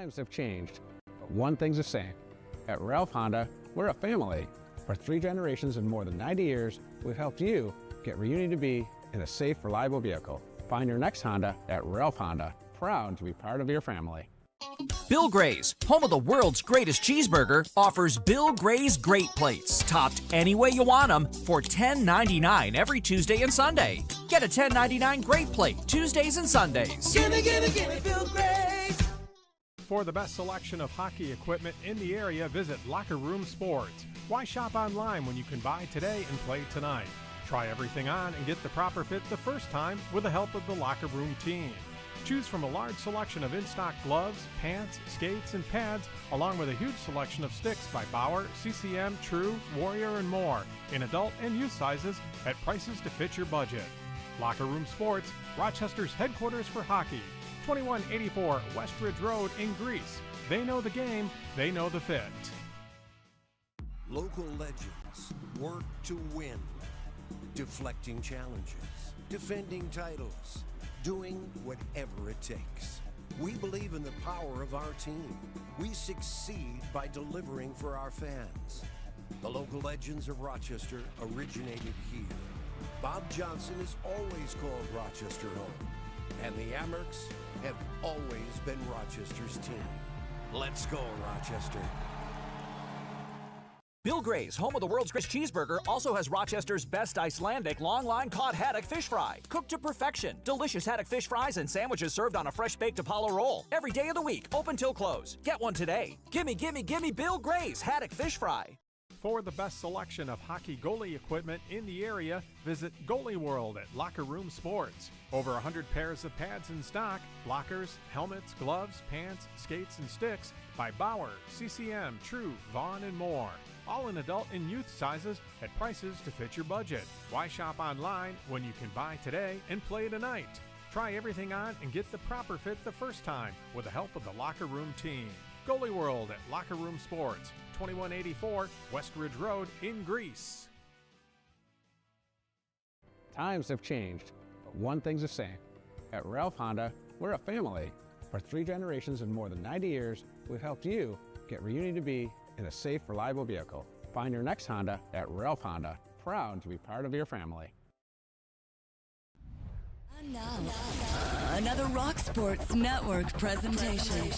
Times have changed, but one thing's the same. At Ralph Honda, we're a family. For 3 generations and more than 90 years, we've helped you get where you need to be in a safe, reliable vehicle. Find your next Honda at Ralph Honda. Proud to be part of your family. Bill Gray's, home of the world's greatest cheeseburger, offers Bill Gray's Great Plates, topped any way you want them, for $10.99 every Tuesday and Sunday. Get a $10.99 Great Plate Tuesdays and Sundays. Gimme Bill Gray's. For the best selection of hockey equipment in the area, visit Locker Room Sports. Why shop online when you can buy today and play tonight? Try everything on and get the proper fit the first time with the help of the Locker Room team. Choose from a large selection of in-stock gloves, pants, skates, and pads, along with a huge selection of sticks by Bauer, CCM, True, Warrior, and more, in adult and youth sizes at prices to fit your budget. Locker Room Sports, Rochester's headquarters for hockey, 2184 Westridge Road in Greece. They know the game, they know the fit. Local legends work to win, deflecting challenges, defending titles, doing whatever it takes. We believe in the power of our team. We succeed by delivering for our fans. The local legends of Rochester originated here. Bob Johnson has always called Rochester home, and the Amerks have always been Rochester's team. Let's go, Rochester. Bill Gray's, home of the world's greatest cheeseburger, also has Rochester's best Icelandic long-line cod haddock fish fry. Cooked to perfection. Delicious haddock fish fries and sandwiches served on a fresh-baked Apollo roll. Every day of the week, open till close. Get one today. Gimme Bill Gray's haddock fish fry. For the best selection of hockey goalie equipment in the area, visit Goalie World at Locker Room Sports. Over 100 pairs of pads in stock, lockers, helmets, gloves, pants, skates, and sticks by Bauer, CCM, True, Vaughn, and more. All in adult and youth sizes at prices to fit your budget. Why shop online when you can buy today and play tonight? Try everything on and get the proper fit the first time with the help of the Locker Room team. Goalie World at Locker Room Sports, 2184 Westridge Road in Greece. Times have changed, but one thing's the same. At Ralph Honda, we're a family. For 3 generations and more than 90 years, we've helped you get where you need to be in a safe, reliable vehicle. Find your next Honda at Ralph Honda. Proud to be part of your family. And now, another Rock Sports Network presentation.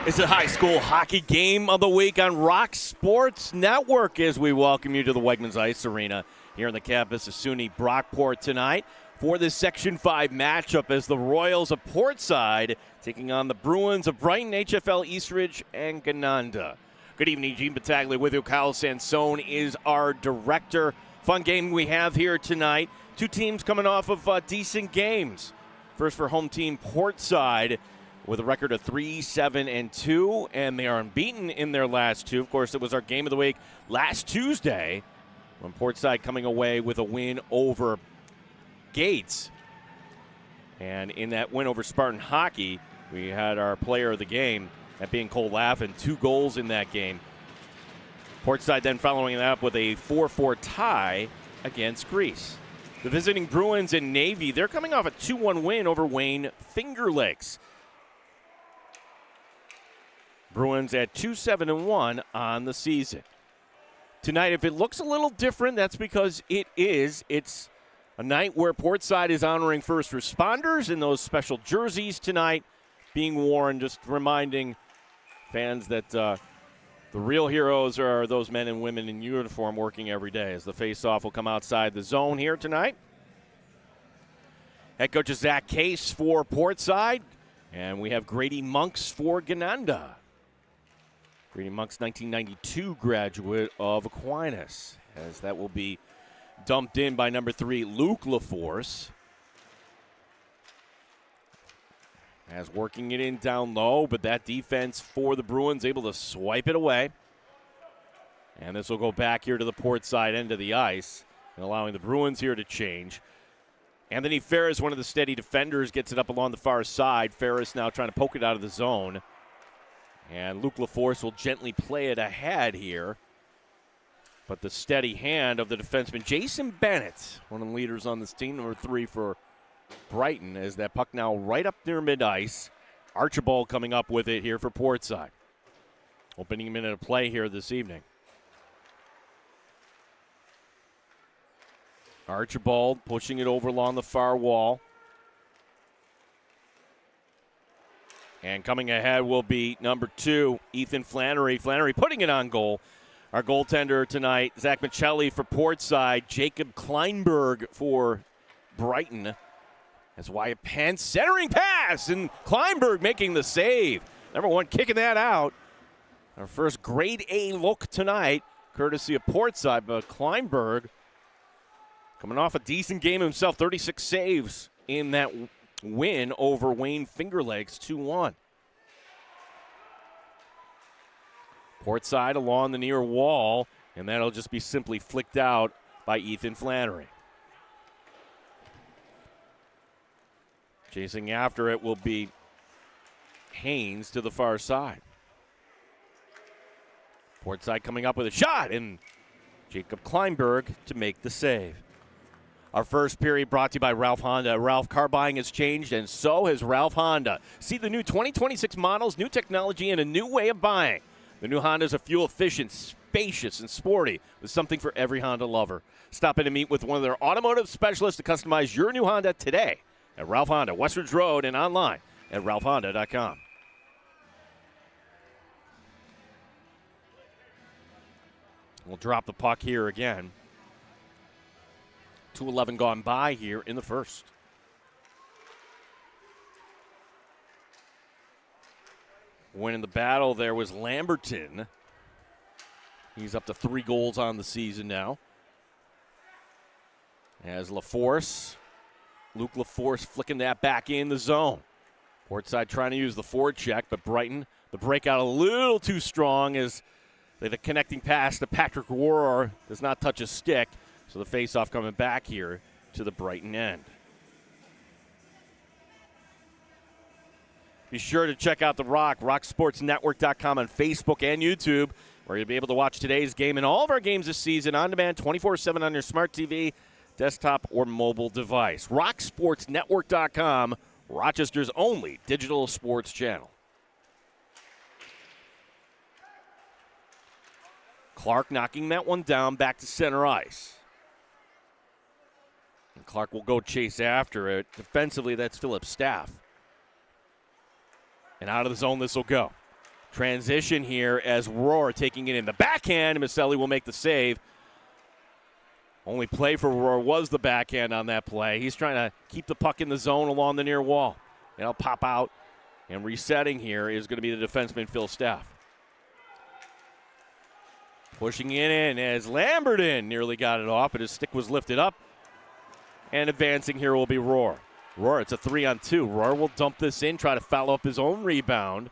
It's a high school hockey game of the week on Rock Sports Network as we welcome you to the Wegmans Ice Arena here on the campus of SUNY Brockport tonight for this Section 5 matchup as the Royals of Portside taking on the Bruins of Brighton, HFL Eastridge, and Gananda. Good evening, Gene Battaglia with you. Kyle Sansone is our director. Fun game we have here tonight. Two teams coming off of decent games. First for home team Portside, with a record of 3-7-2, and they are unbeaten in their last two. Of course, it was our game of the week last Tuesday when Portside coming away with a win over Gates. And in that win over Spartan Hockey, we had our player of the game, that being Cole Laffin, 2 goals in that game. Portside then following that up with a 4-4 tie against Greece. The visiting Bruins in Navy, they're coming off a 2-1 win over Wayne Finger Lakes. Bruins at 2-7-1 on the season. Tonight, if it looks a little different, that's because it's a night where Portside is honoring first responders in those special jerseys tonight being worn, just reminding fans that the real heroes are those men and women in uniform working every day as the face-off will come outside the zone here tonight. Head coach is Zach Case for Portside, and we have Grady Monks for Gananda. Grady Monks, 1992 graduate of Aquinas, as that will be dumped in by number 3, Luke LaForce. As working it in down low, but that defense for the Bruins able to swipe it away. And this will go back here to the Portside end of the ice, and allowing the Bruins here to change. Anthony Ferris, one of the steady defenders, gets it up along the far side. Ferris now trying to poke it out of the zone. And Luke LaForce will gently play it ahead here. But the steady hand of the defenseman, Jason Bennett, one of the leaders on this team, number 3 for Brighton, as that puck now right up near mid-ice. Archibald coming up with it here for Portside. Opening minute of play here this evening. Archibald pushing it over along the far wall. And coming ahead will be number 2, Ethan Flannery. Flannery putting it on goal. Our goaltender tonight, Zach Michelli for Portside. Jacob Kleinberg for Brighton. As Wyatt Pence centering pass, and Kleinberg making the save. Number 1 kicking that out. Our first grade A look tonight, courtesy of Portside, but Kleinberg coming off a decent game himself, 36 saves in that win over Wayne Finger Lakes, 2-1. Portside along the near wall, and that'll just be simply flicked out by Ethan Flannery. Chasing after it will be Haynes to the far side. Portside coming up with a shot, and Jacob Kleinberg to make the save. Our first period brought to you by Ralph Honda. Ralph, car buying has changed, and so has Ralph Honda. See the new 2026 models, new technology, and a new way of buying. The new Hondas are fuel-efficient, spacious, and sporty, with something for every Honda lover. Stop in and meet with one of their automotive specialists to customize your new Honda today at Ralph Honda, Westridge Road, and online at ralphhonda.com. We'll drop the puck here again. 2:11 gone by here in the first. Winning the battle there was Lamberton. He's up to 3 goals on the season now. As LaForce, Luke LaForce flicking that back in the zone. Portside trying to use the forward check, but Brighton, the breakout a little too strong as the connecting pass to Patrick Rohrer does not touch a stick. So the faceoff coming back here to the Brighton end. Be sure to check out The Rock, rocksportsnetwork.com on Facebook and YouTube, where you'll be able to watch today's game and all of our games this season on demand 24/7 on your smart TV, desktop, or mobile device. rocksportsnetwork.com, Rochester's only digital sports channel. Clark knocking that one down back to center ice. And Clark will go chase after it. Defensively, that's Philip Staff. And out of the zone this will go. Transition here as Rohr taking it in the backhand. Maselli will make the save. Only play for Rohr was the backhand on that play. He's trying to keep the puck in the zone along the near wall. It'll pop out. And resetting here is going to be the defenseman Phil Staff. Pushing it in as Lamberton nearly got it off, but his stick was lifted up. And advancing here will be Rohr. Rohr, it's a 3-on-2. Rohr will dump this in, try to foul up his own rebound.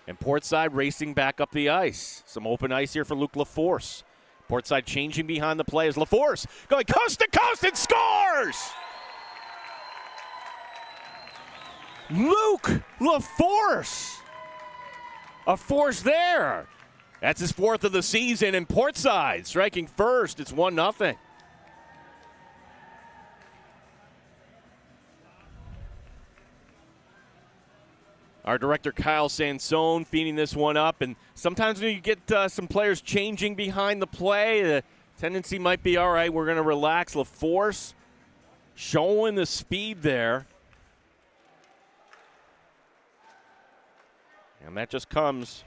And Portside racing back up the ice. Some open ice here for Luke LaForce. Portside changing behind the play as LaForce going coast to coast and scores! Luke LaForce! A force there. That's his 4th of the season, and Portside striking first. It's 1-0. Our director, Kyle Sansone, feeding this one up. And sometimes when you get some players changing behind the play, the tendency might be, all right, we're going to relax. LaForce showing the speed there. And that just comes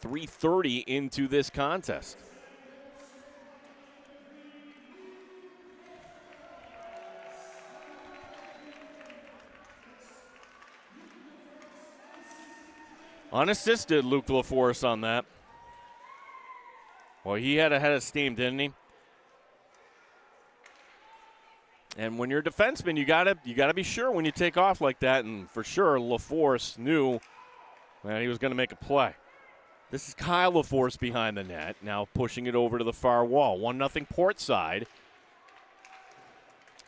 3:30 into this contest. Unassisted Luke LaForce on that. Well, he had a head of steam, didn't he? And when you're a defenseman, you gotta be sure when you take off like that, and for sure LaForce knew that he was going to make a play. This is Kyle LaForce behind the net, now pushing it over to the far wall. 1-0 Portside.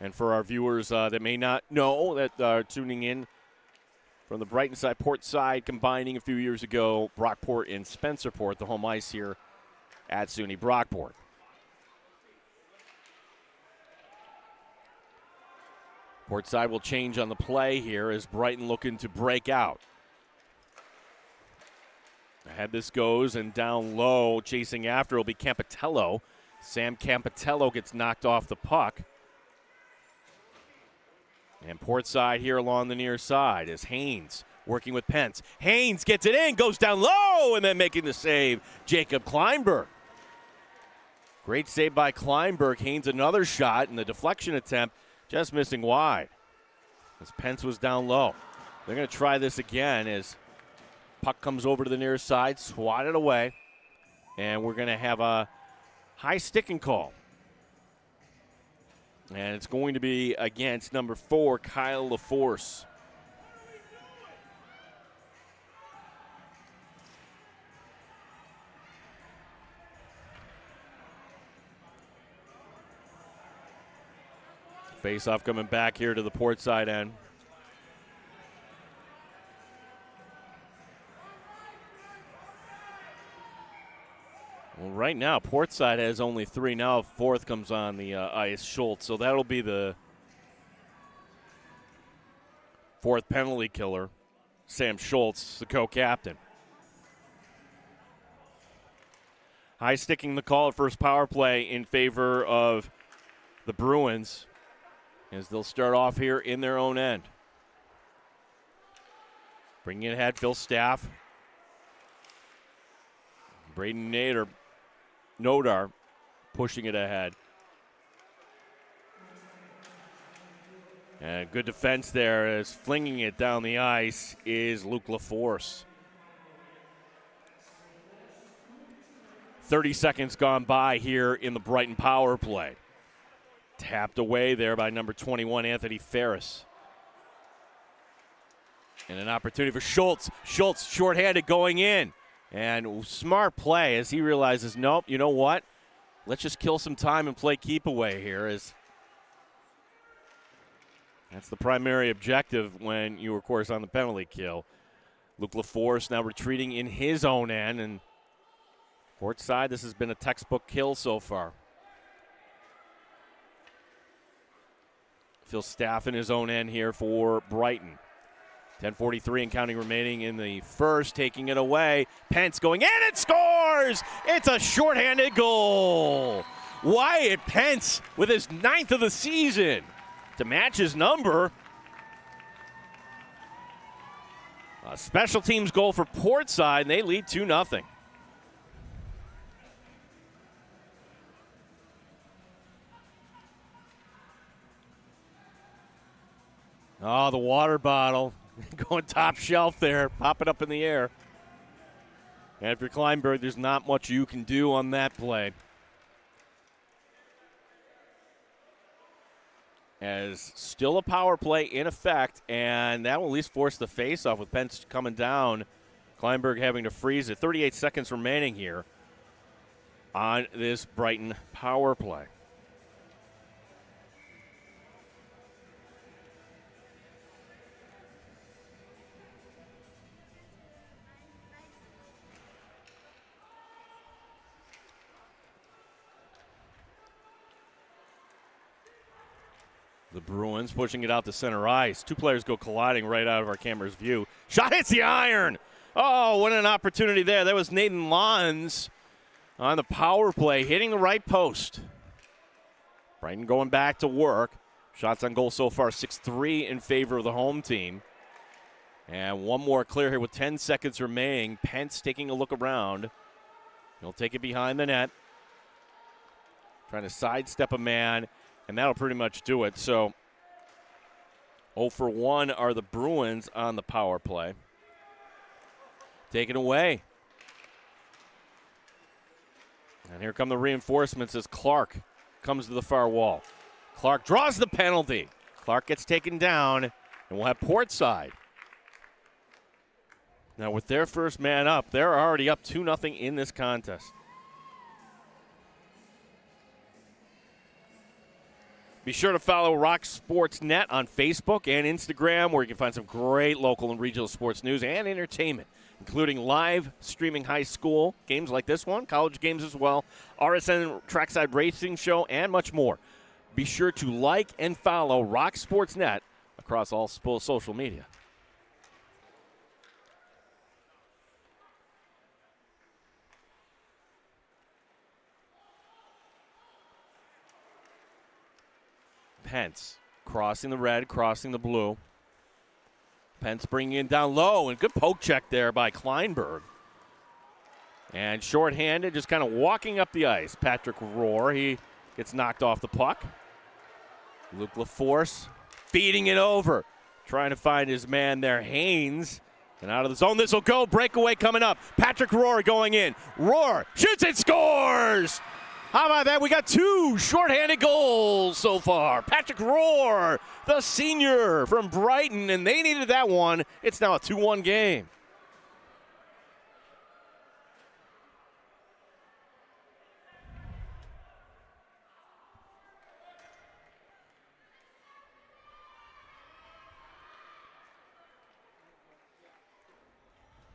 And for our viewers that may not know, that are tuning in from the Brighton side, Portside combining a few years ago, Brockport and Spencerport, the home ice here at SUNY Brockport. Portside will change on the play here as Brighton looking to break out. Ahead this goes, and down low, chasing after will be Campitello. Sam Campitello gets knocked off the puck. And Portside here along the near side as Haynes working with Pence. Haynes gets it in, goes down low, and then making the save, Jacob Kleinberg. Great save by Kleinberg. Haynes another shot, and the deflection attempt just missing wide as Pence was down low. They're going to try this again as puck comes over to the near side, swatted away, and we're going to have a high sticking call. And it's going to be against number 4, Kyle LaForce. Face-off coming back here to the Portside end. Well, right now, Portside has only 3. Now, 4th comes on the ice, Schultz. So that'll be the 4th penalty killer, Sam Schultz, the co-captain. High sticking the call at first power play in favor of the Bruins as they'll start off here in their own end. Bringing it ahead, Phil Staff. Braden Nodar pushing it ahead. And good defense there as flinging it down the ice is Luke LaForce. 30 seconds gone by here in the Brighton power play. Tapped away there by number 21, Anthony Ferris. And an opportunity for Schultz. Schultz shorthanded going in. And smart play as he realizes, nope, you know what? Let's just kill some time and play keep away here. As that's the primary objective when you, of course, on the penalty kill. Luke LaForce now retreating in his own end. And Portside, this has been a textbook kill so far. Phil Staff in his own end here for Brighton. 10:43 and counting remaining in the first, taking it away. Pence going in and scores! It's a shorthanded goal. Wyatt Pence with his 9th of the season to match his number. A special teams goal for Portside, and they lead 2-0. Oh, the water bottle going top shelf there, popping up in the air. And if you're Kleinberg, there's not much you can do on that play. As still a power play in effect, and that will at least force the face-off with Pence coming down. Kleinberg having to freeze it. 38 seconds remaining here on this Brighton power play. The Bruins pushing it out to center ice. Two players go colliding right out of our camera's view. Shot hits the iron. Oh, what an opportunity there. That was Nathan Lons on the power play, hitting the right post. Brighton going back to work. Shots on goal so far, 6-3 in favor of the home team. And one more clear here with 10 seconds remaining. Pence taking a look around. He'll take it behind the net. Trying to sidestep a man. And that'll pretty much do it. So 0 for 1 are the Bruins on the power play. Taken away. And here come the reinforcements as Clark comes to the far wall. Clark draws the penalty. Clark gets taken down, and we'll have Portside. Now with their first man up, they're already up 2-0 in this contest. Be sure to follow Rock Sports Net on Facebook and Instagram, where you can find some great local and regional sports news and entertainment, including live streaming high school games like this one, college games as well, RSN Trackside Racing Show, and much more. Be sure to like and follow Rock Sports Net across all social media. Pence crossing the red, crossing the blue. Pence bringing it down low, and good poke check there by Kleinberg. And shorthanded, just kind of walking up the ice. Patrick Rohr, he gets knocked off the puck. Luke LaForce feeding it over, trying to find his man there, Haynes. And out of the zone, this will go. Breakaway coming up. Patrick Rohr going in. Rohr shoots and scores! How about that? We got two shorthanded goals so far. Patrick Rohr, the senior from Brighton, and they needed that one. It's now a 2-1 game.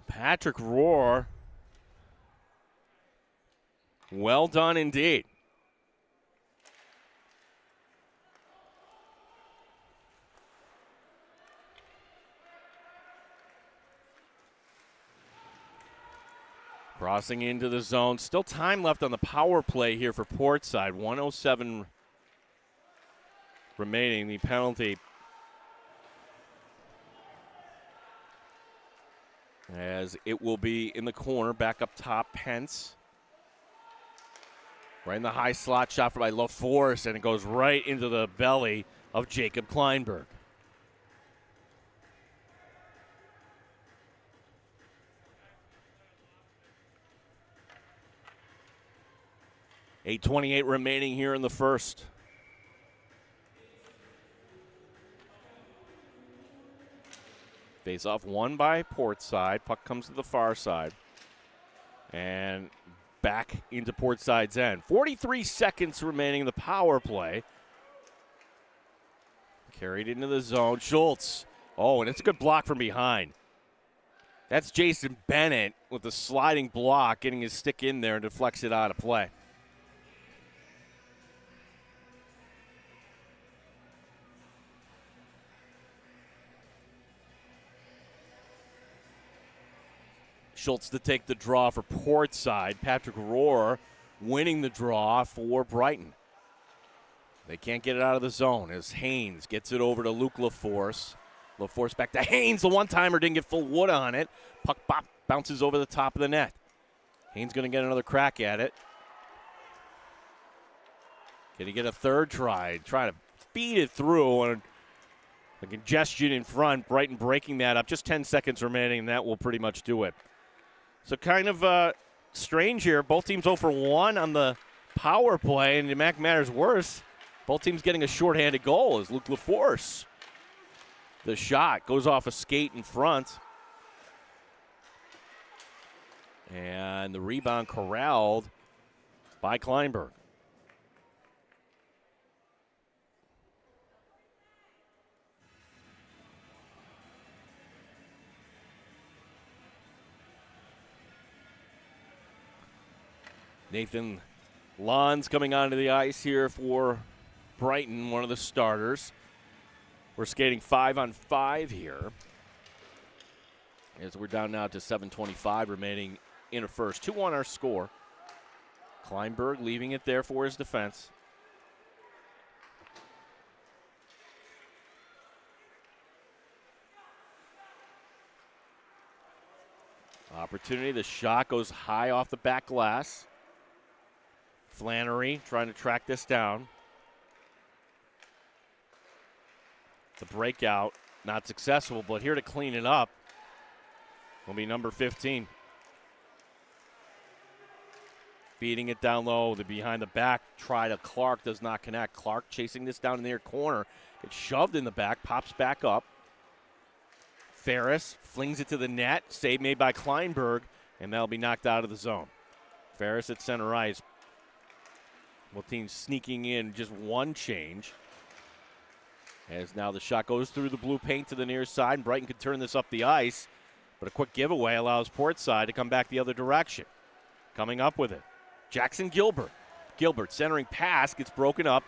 Patrick Rohr. Well done indeed. Crossing into the zone. Still time left on the power play here for Portside. 1:07 remaining. The penalty as it will be in the corner. Back up top, Pence. Right in the high slot, shot by LaForce, and it goes right into the belly of Jacob Kleinberg. $8:28 remaining here in the first. Face off won by Portside. Puck comes to the far side. And back into Portside's end. 43 seconds remaining in the power play. Carried into the zone. Schultz. Oh, and it's a good block from behind. That's Jason Bennett with the sliding block, getting his stick in there and deflects it out of play. Schultz to take the draw for Portside. Patrick Rohr winning the draw for Brighton. They can't get it out of the zone as Haynes gets it over to Luke LaForce. LaForce back to Haynes. The one-timer didn't get full wood on it. Puck bounces over the top of the net. Haynes going to get another crack at it. Can he get a third try? Try to feed it through. And the congestion in front, Brighton breaking that up. Just 10 seconds remaining, and that will pretty much do it. So kind of strange here. Both teams 0 for 1 on the power play, and to make matters worse, both teams getting a shorthanded goal as Luke LaForce. The shot goes off a skate in front. And the rebound corralled by Kleinberg. Nathan Lons coming onto the ice here for Brighton, one of the starters. We're skating 5-on-5 here, as we're down now to 7:25 remaining in a first. 2-1 our score. Kleinberg leaving it there for his defense. Opportunity, the shot goes high off the back glass. Flannery trying to track this down. The breakout, not successful, but here to clean it up will be number 15. Feeding it down low, the behind the back try to Clark, does not connect. Clark chasing this down in the near corner. It's shoved in the back, pops back up. Ferris flings it to the net, save made by Kleinberg, and that'll be knocked out of the zone. Ferris at center ice. Both teams sneaking in just one change. As now the shot goes through the blue paint to the near side, and Brighton could turn this up the ice, but a quick giveaway allows Portside to come back the other direction. Coming up with it, Jackson Gilbert. Gilbert centering pass gets broken up,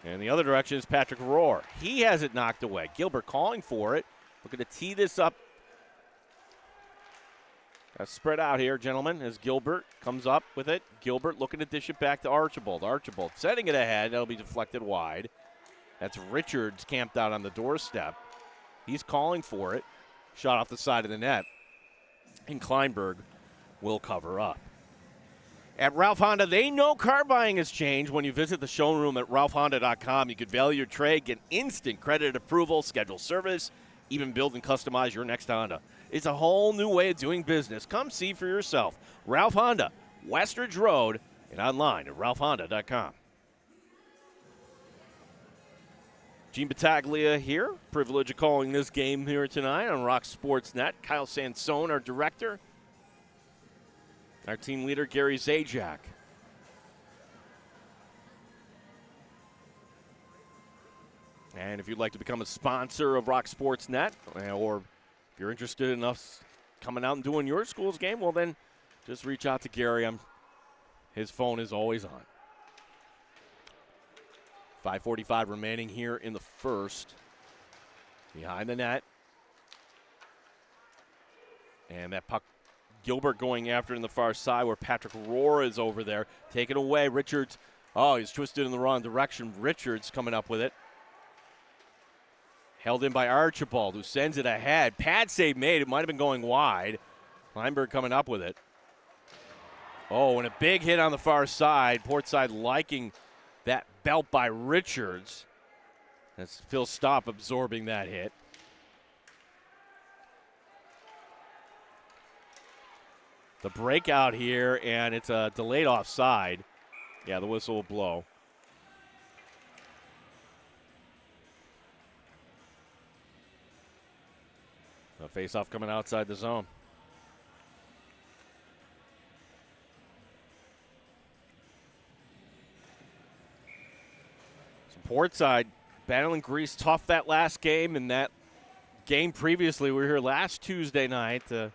and the other direction is Patrick Rohr. He has it knocked away. Gilbert calling for it, looking to tee this up. Got spread out here, gentlemen, as Gilbert comes up with it. Gilbert looking to dish it back to Archibald. Archibald setting it ahead. That'll be deflected wide. That's Richards camped out on the doorstep. He's calling for it. Shot off the side of the net. And Kleinberg will cover up. At Ralph Honda, they know car buying has changed. When you visit the showroom at ralphhonda.com, you could value your trade, get instant credit approval, schedule service, even build and customize your next Honda. It's a whole new way of doing business. Come see for yourself. Ralph Honda, Westridge Road, and online at ralphhonda.com. Gene Battaglia here. Privilege of calling this game here tonight on Rock Sports Net. Kyle Sansone, our director. Our team leader, Gary Zajac. And if you'd like to become a sponsor of Rock Sports Net, or if you're interested in us coming out and doing your school's game, well then just reach out to Gary. His phone is always on. 5:45 remaining here in the first. Behind the net. And that puck, Gilbert going after it in the far side where Patrick Rohr is over there. Taken away. Richards, he's twisted in the wrong direction. Richards coming up with it. Held in by Archibald, who sends it ahead. Pad save made. It might have been going wide. Kleinberg coming up with it. And a big hit on the far side. Portside liking that belt by Richards. That's Phil Stopp absorbing that hit. The breakout here, and it's a delayed offside. Yeah, the whistle will blow. A face-off coming outside the zone. So Portside battling Greece tough that last game, and that game previously, we were here last Tuesday night to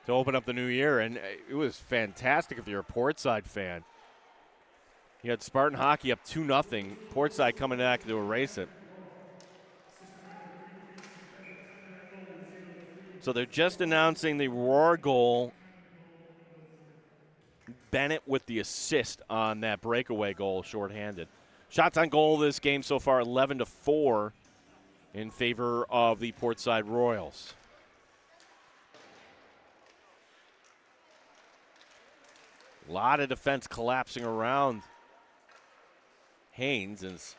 open up the new year, and it was fantastic if you're a Portside fan. You had Spartan Hockey up 2-0. Portside coming back to erase it. So they're just announcing the Rohr goal. Bennett with the assist on that breakaway goal, shorthanded. Shots on goal this game so far, 11-4. in favor of the Portside Royals. A lot of defense collapsing around Haynes, as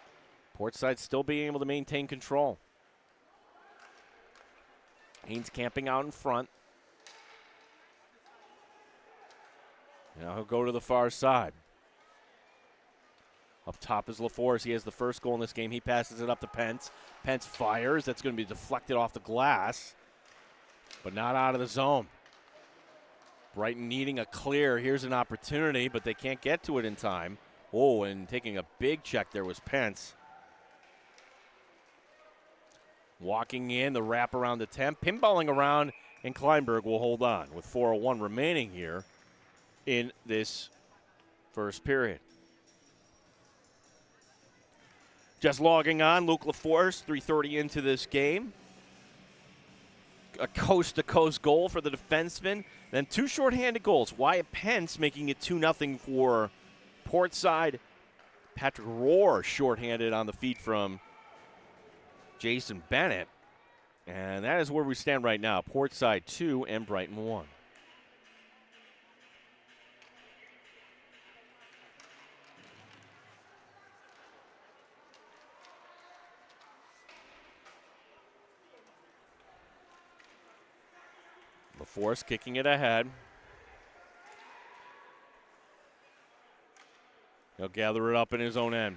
Portside still being able to maintain control. Haynes camping out in front. Now he'll go to the far side. Up top is LaForce. He has the first goal in this game. He passes it up to Pence. Pence fires. That's going to be deflected off the glass, but not out of the zone. Brighton needing a clear. Here's an opportunity, but they can't get to it in time. Oh, and taking a big check there was Pence. Walking in, the wraparound attempt. Pinballing around, and Kleinberg will hold on with 4:01 remaining here in this first period. Just logging on, Luke LaForce, 3:30 into this game. A coast-to-coast goal for the defenseman. Then two shorthanded goals. Wyatt Pence making it 2-0 for Portside. Patrick Rohr shorthanded on the feed from Jason Bennett. And that is where we stand right now. Portside 2 and Brighton 1. LaForce kicking it ahead. He'll gather it up in his own end.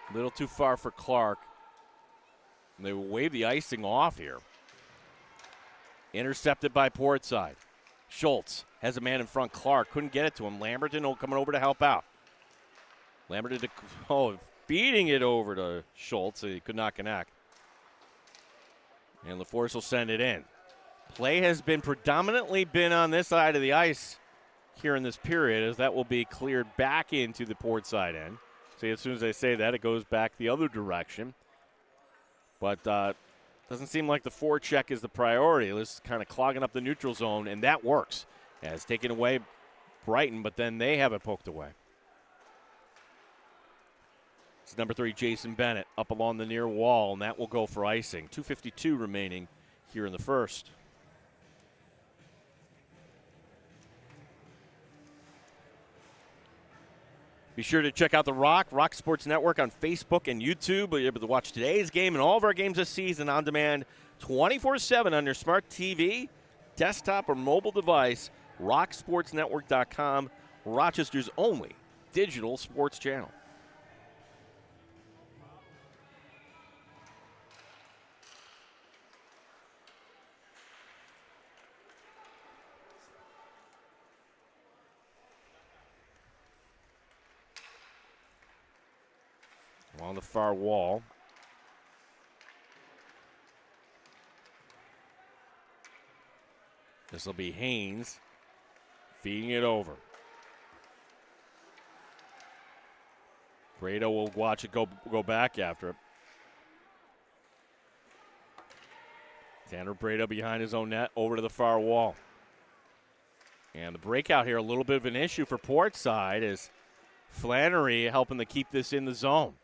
A little too far for Clark. And they will wave the icing off here. Intercepted by Portside. Schultz has a man in front. Clark couldn't get it to him. Lamberton coming over to help out. Lamberton feeding it over to Schultz. He could not connect. And LaForce will send it in. Play has been predominantly on this side of the ice here in this period, as that will be cleared back into the Portside end. See, as soon as I say that, it goes back the other direction. But doesn't seem like the forecheck is the priority. It's kind of clogging up the neutral zone, and that works. As taken away Brighton, but then they have it poked away. It's number 3, Jason Bennett, up along the near wall, and that will go for icing. 2:52 remaining here in the first. Be sure to check out the Rock Sports Network on Facebook and YouTube. You'll be able to watch today's game and all of our games this season on demand 24/7 on your smart TV, desktop, or mobile device. RockSportsNetwork.com, Rochester's only digital sports channel. On the far wall. This will be Haynes feeding it over. Brado will watch it go back after it. Tanner Brado behind his own net over to the far wall. And the breakout here, a little bit of an issue for Portside, is Flannery helping to keep this in the zone.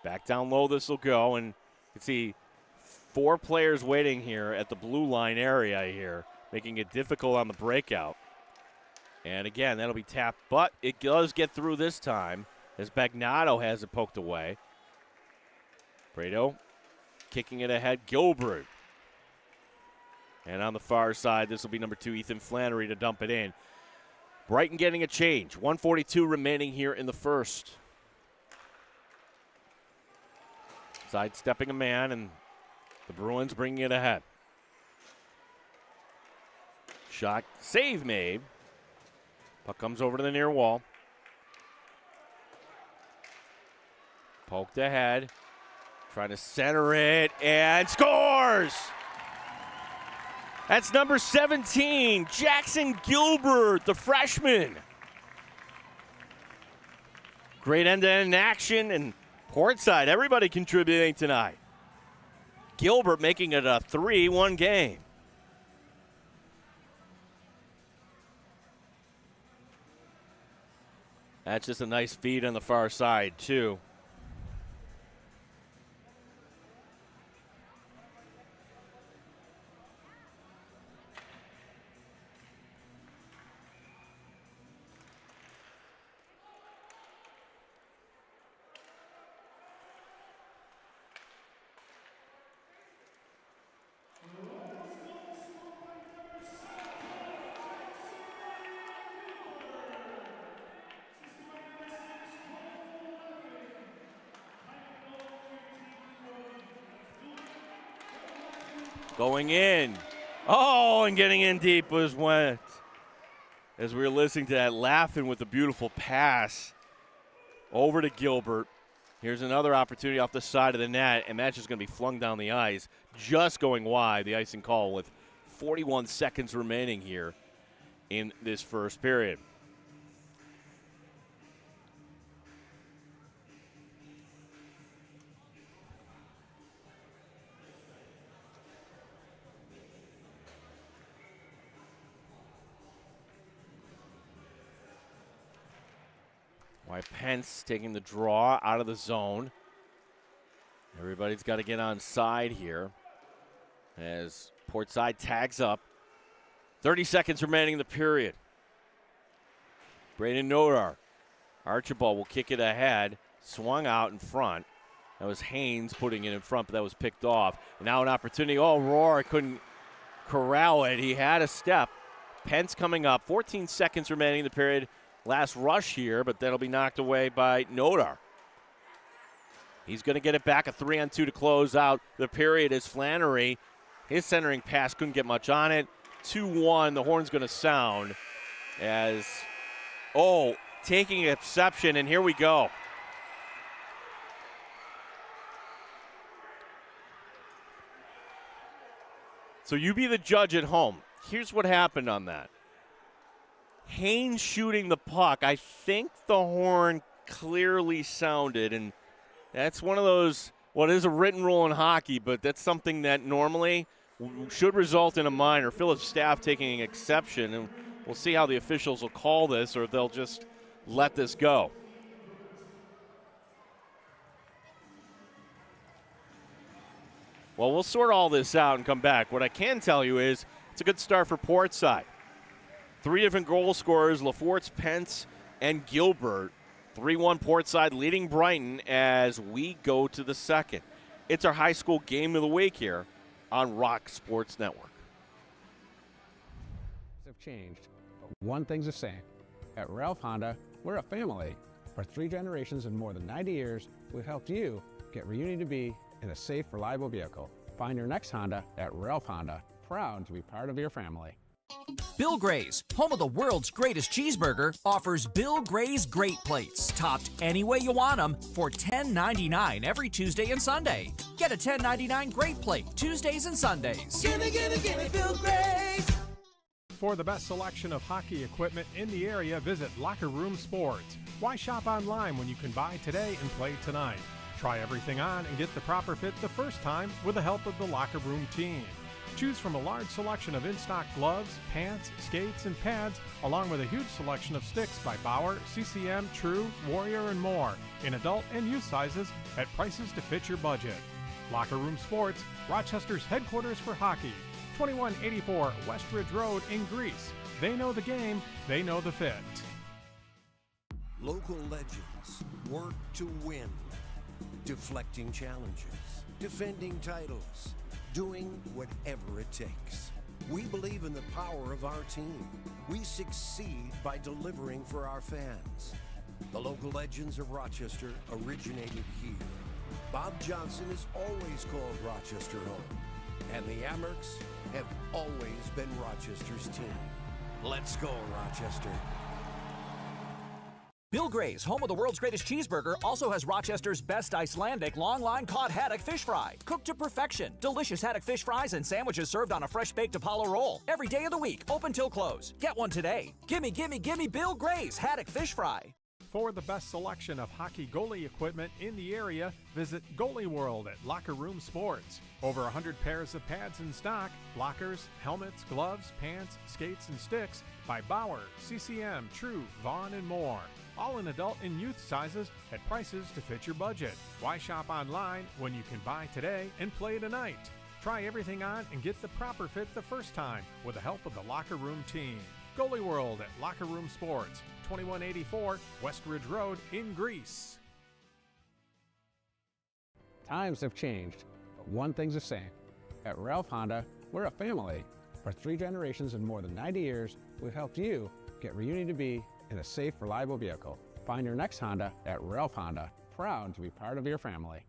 Back down low this will go, and you can see 4 players waiting here at the blue line area here, making it difficult on the breakout. And again, that'll be tapped, but it does get through this time as Bagnato has it poked away. Brado kicking it ahead, Gilbert. And on the far side, this will be number 2, Ethan Flannery, to dump it in. Brighton getting a change. 1:42 remaining here in the first. Sidestepping a man, and the Bruins bringing it ahead. Shot, save made. Puck comes over to the near wall. Poked ahead. Trying to center it, and scores! That's number 17, Jackson Gilbert, the freshman. Great end-to-end action, and Portside, everybody contributing tonight. Gilbert making it a 3-1 game. That's just a nice feed on the far side, too. Going in. Oh, and getting in deep was Wentz. As we were listening to that, laughing with the beautiful pass over to Gilbert. Here's another opportunity off the side of the net, and that's just going to be flung down the ice, just going wide, the icing call with 41 seconds remaining here in this first period. Pence taking the draw out of the zone. Everybody's got to get on side here as Portside tags up. 30 seconds remaining in the period. Braden Nodar. Archibald will kick it ahead. Swung out in front. That was Haynes putting it in front, but that was picked off. And now an opportunity. Oh, Roar couldn't corral it. He had a step. Pence coming up. 14 seconds remaining in the period. Last rush here, but that'll be knocked away by Nodar. He's going to get it back, a 3-on-2 to close out the period as Flannery, his centering pass couldn't get much on it. 2-1, the horn's going to sound as, taking exception, and here we go. So you be the judge at home. Here's what happened on that. Haynes shooting the puck. I think the horn clearly sounded, and that's one of those, what is a written rule in hockey, but that's something that normally should result in a minor. Phillips' staff taking exception, and we'll see how the officials will call this or if they'll just let this go. Well, we'll sort all this out and come back. What I can tell you is it's a good start for Portside. 3 different goal scorers, Laforte, Pence, and Gilbert. 3-1 Portside leading Brighton as we go to the second. It's our high school game of the week here on Rock Sports Network. Have changed, but one thing's the same. At Ralph Honda, we're a family. For 3 generations and more than 90 years, we've helped you get where you need to be in a safe, reliable vehicle. Find your next Honda at Ralph Honda. Proud to be part of your family. Bill Gray's, home of the world's greatest cheeseburger, offers Bill Gray's Great Plates, topped any way you want them, for $10.99 every Tuesday and Sunday. Get a $10.99 Great Plate Tuesdays and Sundays. Gimme Bill Gray's. For the best selection of hockey equipment in the area, visit Locker Room Sports. Why shop online when you can buy today and play tonight? Try everything on and get the proper fit the first time with the help of the Locker Room team. Choose from a large selection of in-stock gloves, pants, skates, and pads, along with a huge selection of sticks by Bauer, CCM, True, Warrior, and more, in adult and youth sizes at prices to fit your budget. Locker Room Sports, Rochester's headquarters for hockey, 2184 Westridge Road in Greece. They know the game, they know the fit. Local legends work to win, deflecting challenges, defending titles, doing whatever it takes. We believe in the power of our team. We succeed by delivering for our fans. The local legends of Rochester originated here. Bob Johnson has always called Rochester home, and the Amerks have always been Rochester's team. Let's go, Rochester. Bill Gray's, home of the world's greatest cheeseburger, also has Rochester's best Icelandic long-line cod haddock fish fry. Cooked to perfection. Delicious haddock fish fries and sandwiches served on a fresh baked Apollo roll. Every day of the week, open till close. Get one today. Gimme Bill Gray's haddock fish fry. For the best selection of hockey goalie equipment in the area, visit Goalie World at Locker Room Sports. Over 100 pairs of pads in stock, blockers, helmets, gloves, pants, skates, and sticks by Bauer, CCM, True, Vaughn, and more. All in adult and youth sizes at prices to fit your budget. Why shop online when you can buy today and play tonight? Try everything on and get the proper fit the first time with the help of the Locker Room team. Goalie World at Locker Room Sports, 2184 Westridge Road in Greece. Times have changed, but one thing's the same. At Ralph Honda, we're a family. For 3 generations and more than 90 years, we've helped you get where you need to be in a safe, reliable vehicle. Find your next Honda at Ralph Honda. Proud to be part of your family.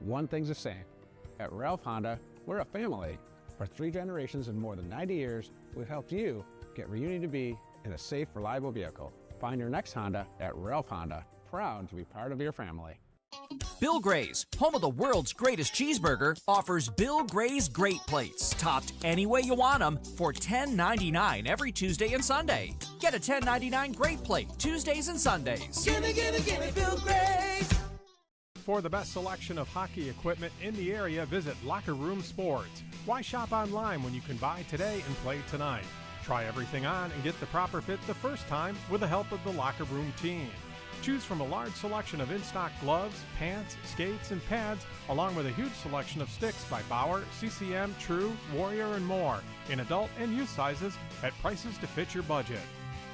one thing's the same. At Ralph Honda, we're a family. For 3 generations and more than 90 years, we've helped you get where you need to be in a safe, reliable vehicle. Find your next Honda at Ralph Honda. Proud to be part of your family. Bill Gray's, home of the world's greatest cheeseburger, offers Bill Gray's Great Plates, topped any way you want them, for $10.99 every Tuesday and Sunday. Get a $10.99 Great Plate Tuesdays and Sundays. Gimme, gimme, gimme Bill Gray's. For the best selection of hockey equipment in the area, visit Locker Room Sports. Why shop online when you can buy today and play tonight? Try everything on and get the proper fit the first time with the help of the Locker Room team. Choose from a large selection of in-stock gloves, pants, skates, and pads, along with a huge selection of sticks by Bauer, CCM, True, Warrior, and more, in adult and youth sizes at prices to fit your budget.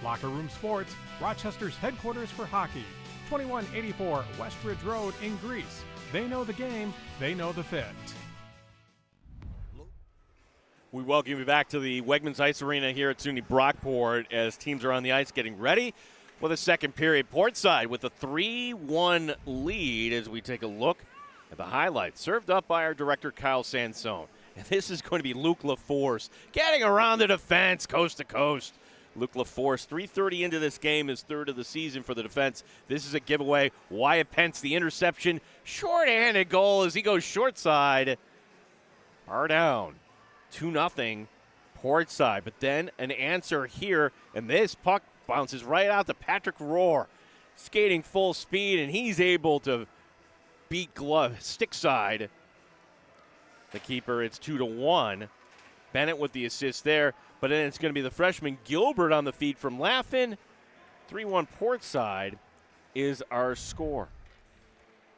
Locker Room Sports, Rochester's headquarters for hockey, 2184 Westridge Road in Greece. They know the game, they know the fit. We welcome you back to the Wegmans Ice Arena here at SUNY Brockport as teams are on the ice getting ready for the second period. Portside with a 3-1 lead as we take a look at the highlights. Served up by our director, Kyle Sansone. And this is going to be Luke LaForce getting around the defense coast to coast. Luke LaForce, 3:30 into this game, is third of the season for the defense. This is a giveaway. Wyatt Pence, the interception. Short-handed goal as he goes short side. Far down. 2-0 Portside. But then an answer here, and this puck bounces right out to Patrick Rohr. Skating full speed, and he's able to beat glove stick side. The keeper, it's 2-1. Bennett with the assist there. But then it's going to be the freshman Gilbert on the feed from Laughlin. 3-1 Portside is our score.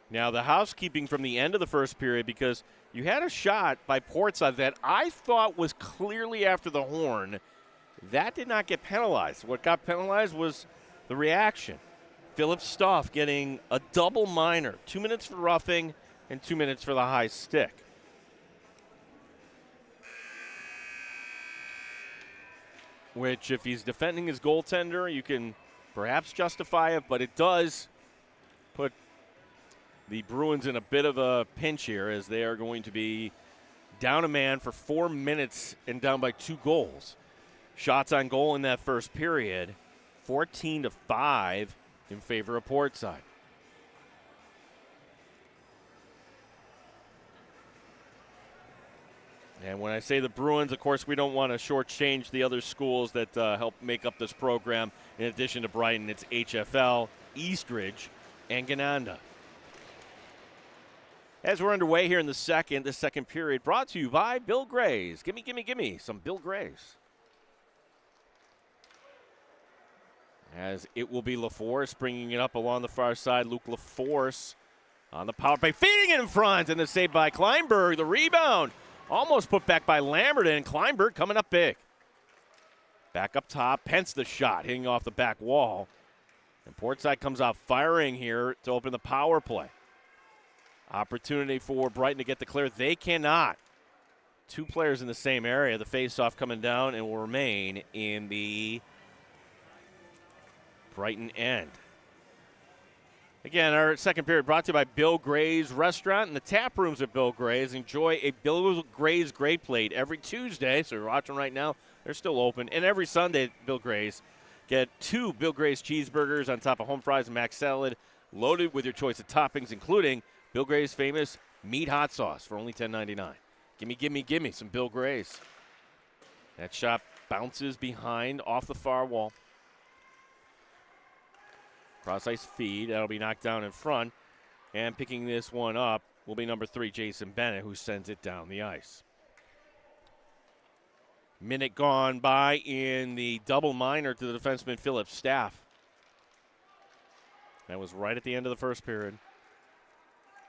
Now the housekeeping from the end of the first period, because you had a shot by Portside that I thought was clearly after the horn. That did not get penalized. What got penalized was the reaction. Philip Stoff getting a double minor. 2 minutes for roughing and 2 minutes for the high stick. Which, if he's defending his goaltender, you can perhaps justify it, but it does put the Bruins in a bit of a pinch here as they are going to be down a man for 4 minutes and down by 2 goals. Shots on goal in that first period, 14-5 in favor of Portside. And when I say the Bruins, of course, we don't want to shortchange the other schools that help make up this program. In addition to Brighton, it's HFL, Eastridge, and Gananda. As we're underway here in the second period, brought to you by Bill Gray's. Gimme some Bill Gray's. As it will be LaForce bringing it up along the far side. Luke LaForce on the power play, feeding it in front, and the save by Kleinberg. The rebound almost put back by Lambert, and Kleinberg coming up big. Back up top, Pence the shot, hitting off the back wall. And Portside comes out firing here to open the power play. Opportunity for Brighton to get the clear. They cannot. 2 players in the same area. The face-off coming down and will remain in the Brighton end. Again, our second period brought to you by Bill Gray's Restaurant and the tap rooms at Bill Gray's. Enjoy a Bill Gray's Great Plate every Tuesday. So you're watching right now, they're still open. And every Sunday at Bill Gray's, get 2 Bill Gray's cheeseburgers on top of home fries and mac salad, loaded with your choice of toppings, including Bill Gray's famous meat hot sauce for only $10.99. Gimme some Bill Gray's. That shot bounces behind off the far wall. Cross-ice feed, that'll be knocked down in front. And picking this one up will be number 3, Jason Bennett, who sends it down the ice. Minute gone by in the double minor to the defenseman Philip Staff. That was right at the end of the first period.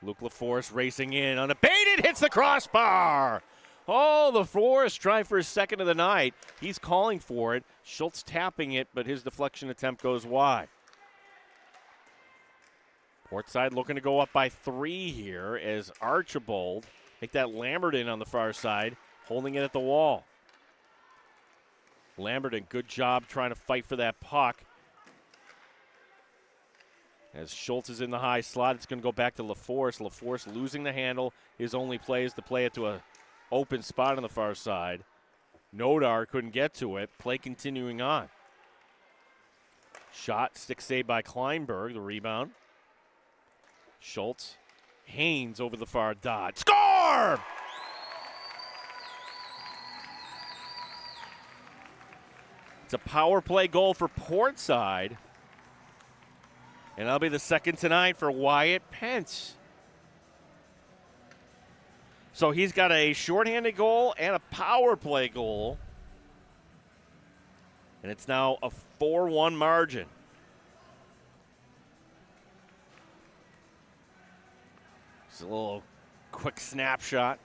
Luke LaForce racing in, unabated, hits the crossbar. Oh, LaForce trying for his second of the night. He's calling for it. Schultz tapping it, but his deflection attempt goes wide. Portside looking to go up by 3 here as Archibald make that Lamberton on the far side, holding it at the wall. Lamberton, good job trying to fight for that puck. As Schultz is in the high slot, it's going to go back to LaForce. LaForce losing the handle. His only play is to play it to an open spot on the far side. Nodar couldn't get to it. Play continuing on. Shot, stick save by Kleinberg, the rebound. Schultz. Haynes over the far dot. Score! It's a power play goal for Portside. And that'll be the second tonight for Wyatt Pence. So he's got a shorthanded goal and a power play goal. And it's now a 4-1 margin. Just a little quick snapshot.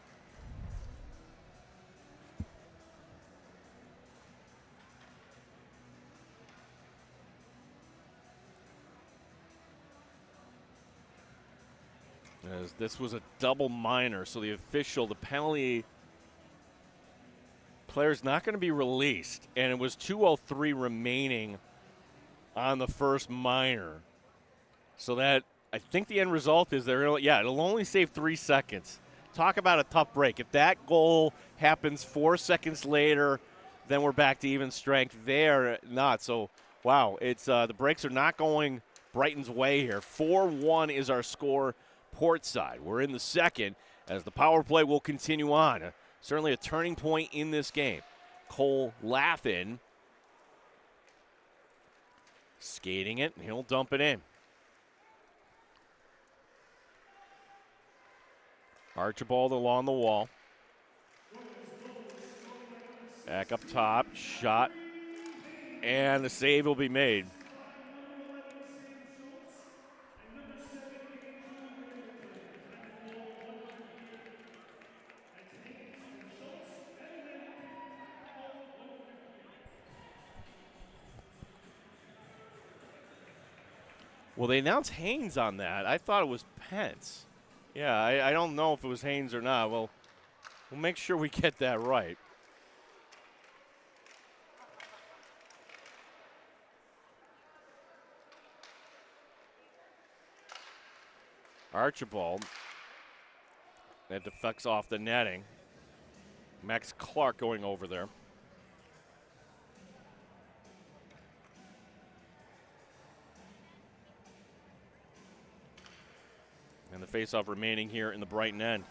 As this was a double minor, so the penalty player's not going to be released, and it was 2:03 remaining on the first minor. So that, I think the end result is it'll only save 3 seconds. Talk about a tough break. If that goal happens 4 seconds later, then we're back to even strength. There, not. So, wow, it's the breaks are not going Brighton's way here. 4-1 is our score. Portside. We're in the second as the power play will continue on. Certainly a turning point in this game. Cole Laffin skating it, and he'll dump it in. Archibald along the wall. Back up top, shot, and the save will be made. Well, they announced Haynes on that. I thought it was Pence. Yeah, I don't know if it was Haynes or not. Well, we'll make sure we get that right. Archibald. That deflects off the netting. Max Clark going over there. And the faceoff remaining here in the Brighton end.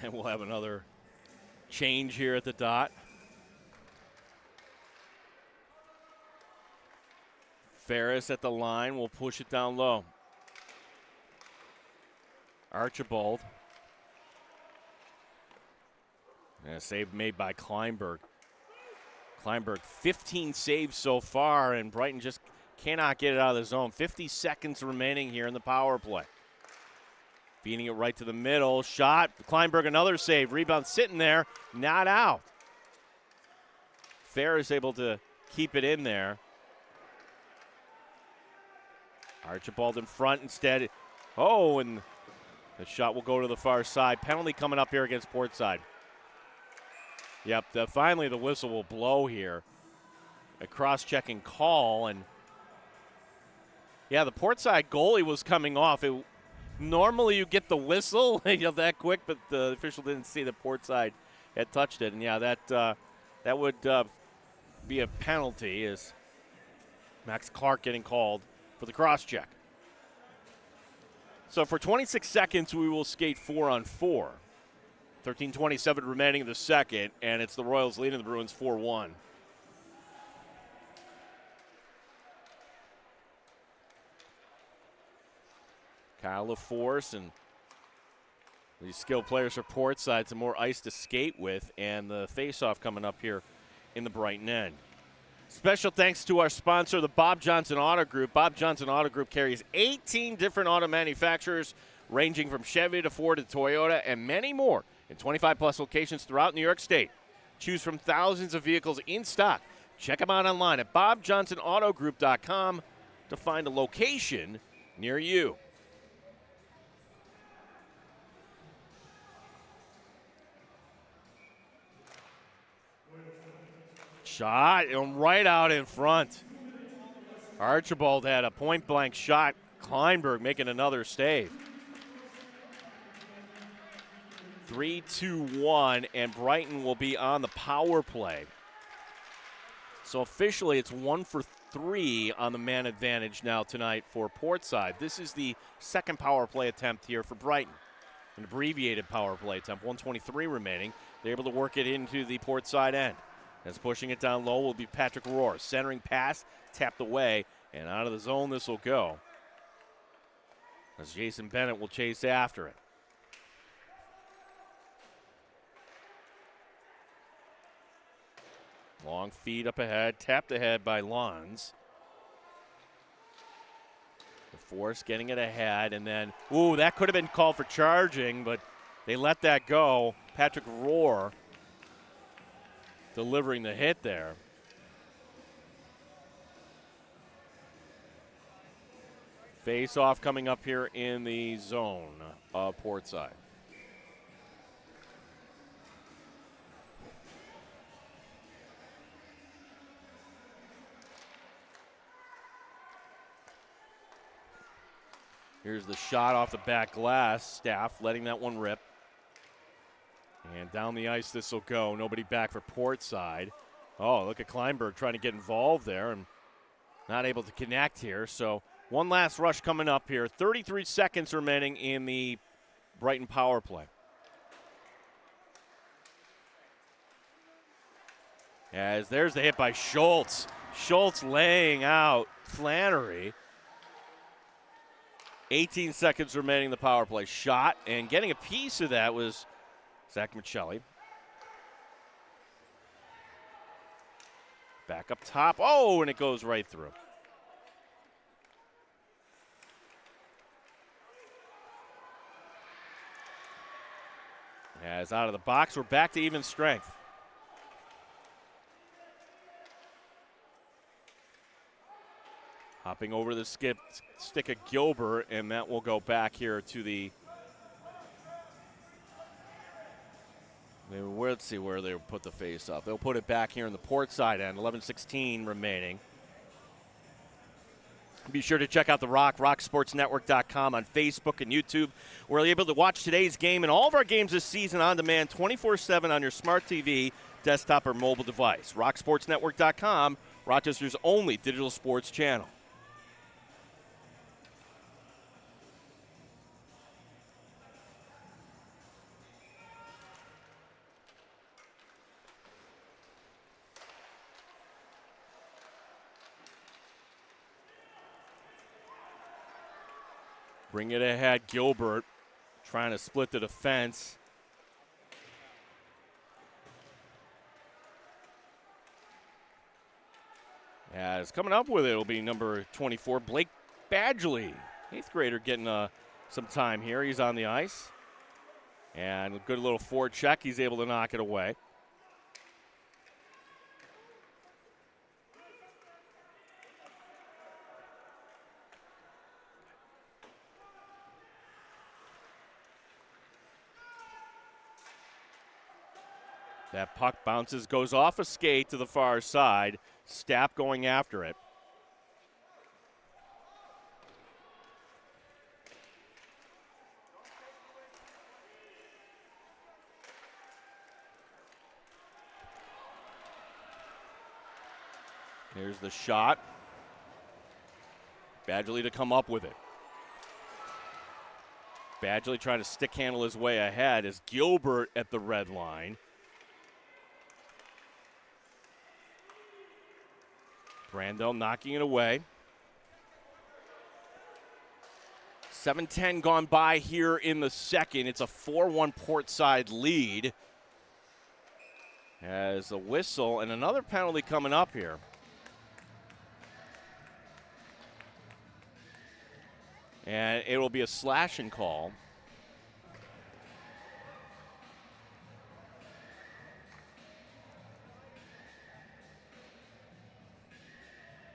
And we'll have another change here at the dot. Ferris at the line will push it down low. Archibald. And a save made by Kleinberg. Kleinberg, 15 saves so far, and Brighton just cannot get it out of the zone. 50 seconds remaining here in the power play. Feeding it right to the middle. Shot. Kleinberg, another save. Rebound sitting there, not out. Ferris able to keep it in there. Archibald in front instead. Oh, and the shot will go to the far side. Penalty coming up here against Portside. Yep, finally the whistle will blow here. A cross-checking call, and yeah, the Portside goalie was coming off. Normally you get the whistle that quick, but the official didn't see that Portside had touched it, and yeah, that would be a penalty as Max Clark getting called for the cross-check. So for 26 seconds, we will skate 4-on-4. 13:27 remaining in the second, and it's the Royals leading the Bruins 4-1. Kyle LaForce and these skilled players for Portside, some more ice to skate with, and the face-off coming up here in the Brighton end. Special thanks to our sponsor, the Bob Johnson Auto Group. Bob Johnson Auto Group carries 18 different auto manufacturers, ranging from Chevy to Ford to Toyota and many more in 25-plus locations throughout New York State. Choose from thousands of vehicles in stock. Check them out online at bobjohnsonautogroup.com to find a location near you. Shot and right out in front. Archibald had a point-blank shot. Kleinberg making another stave. 3-2-1, and Brighton will be on the power play. So officially it's 1 for 3 on the man advantage now tonight for Portside. This is the second power play attempt here for Brighton. An abbreviated power play attempt, 1:23 remaining. They're able to work it into the Portside end. As pushing it down low will be Patrick Rohr. Centering pass, tapped away, and out of the zone this will go. As Jason Bennett will chase after it. Long feed up ahead, tapped ahead by Lons. The Force getting it ahead, and then, ooh, that could have been called for charging, but they let that go. Patrick Rohr delivering the hit there. Face off coming up here in the zone of Portside. Here's the shot off the back glass. Staff letting that one rip. And down the ice this will go. Nobody back for Portside. Oh, look at Kleinberg trying to get involved there and not able to connect here. So one last rush coming up here. 33 seconds remaining in the Brighton power play. As there's the hit by Schultz. Schultz laying out Flannery. 18 seconds remaining in the power play. Shot, and getting a piece of that was Zach Michelli. Back up top. Oh, and it goes right through. As out of the box, we're back to even strength. Hopping over the stick of Gilbert, and that will go back here to the. Let's see where they'll put the face up. They'll put it back here in the Portside end. 11:16 remaining. Be sure to check out The Rock, rocksportsnetwork.com on Facebook and YouTube. We're able to watch today's game and all of our games this season on demand 24/7 on your smart TV, desktop, or mobile device. rocksportsnetwork.com, Rochester's only digital sports channel. Bring it ahead, Gilbert, trying to split the defense. As coming up with it will be number 24, Blake Badgley. 8th grader getting some time here. He's on the ice. And a good little forward check. He's able to knock it away. That puck bounces, goes off a skate to the far side. Stapp going after it. Here's the shot. Badgley to come up with it. Badgley trying to stick handle his way ahead as Gilbert at the red line. Brandel knocking it away. 7:10 gone by here in the second. It's a 4-1 Portside lead. As a whistle and another penalty coming up here. And it will be a slashing call.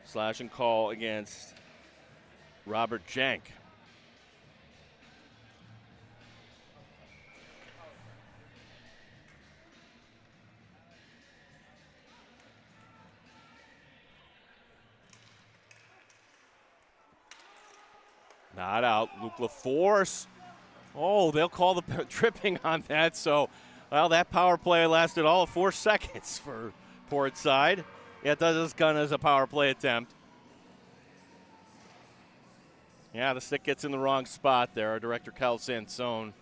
Slashing call against Robert Jank. Not out. Luke LaForce. Oh, they'll call the tripping on that. So, well, that power play lasted all of 4 seconds for Portside. Yeah, it does count as a power play attempt. Yeah, the stick gets in the wrong spot there. Our director, Cal Sansone.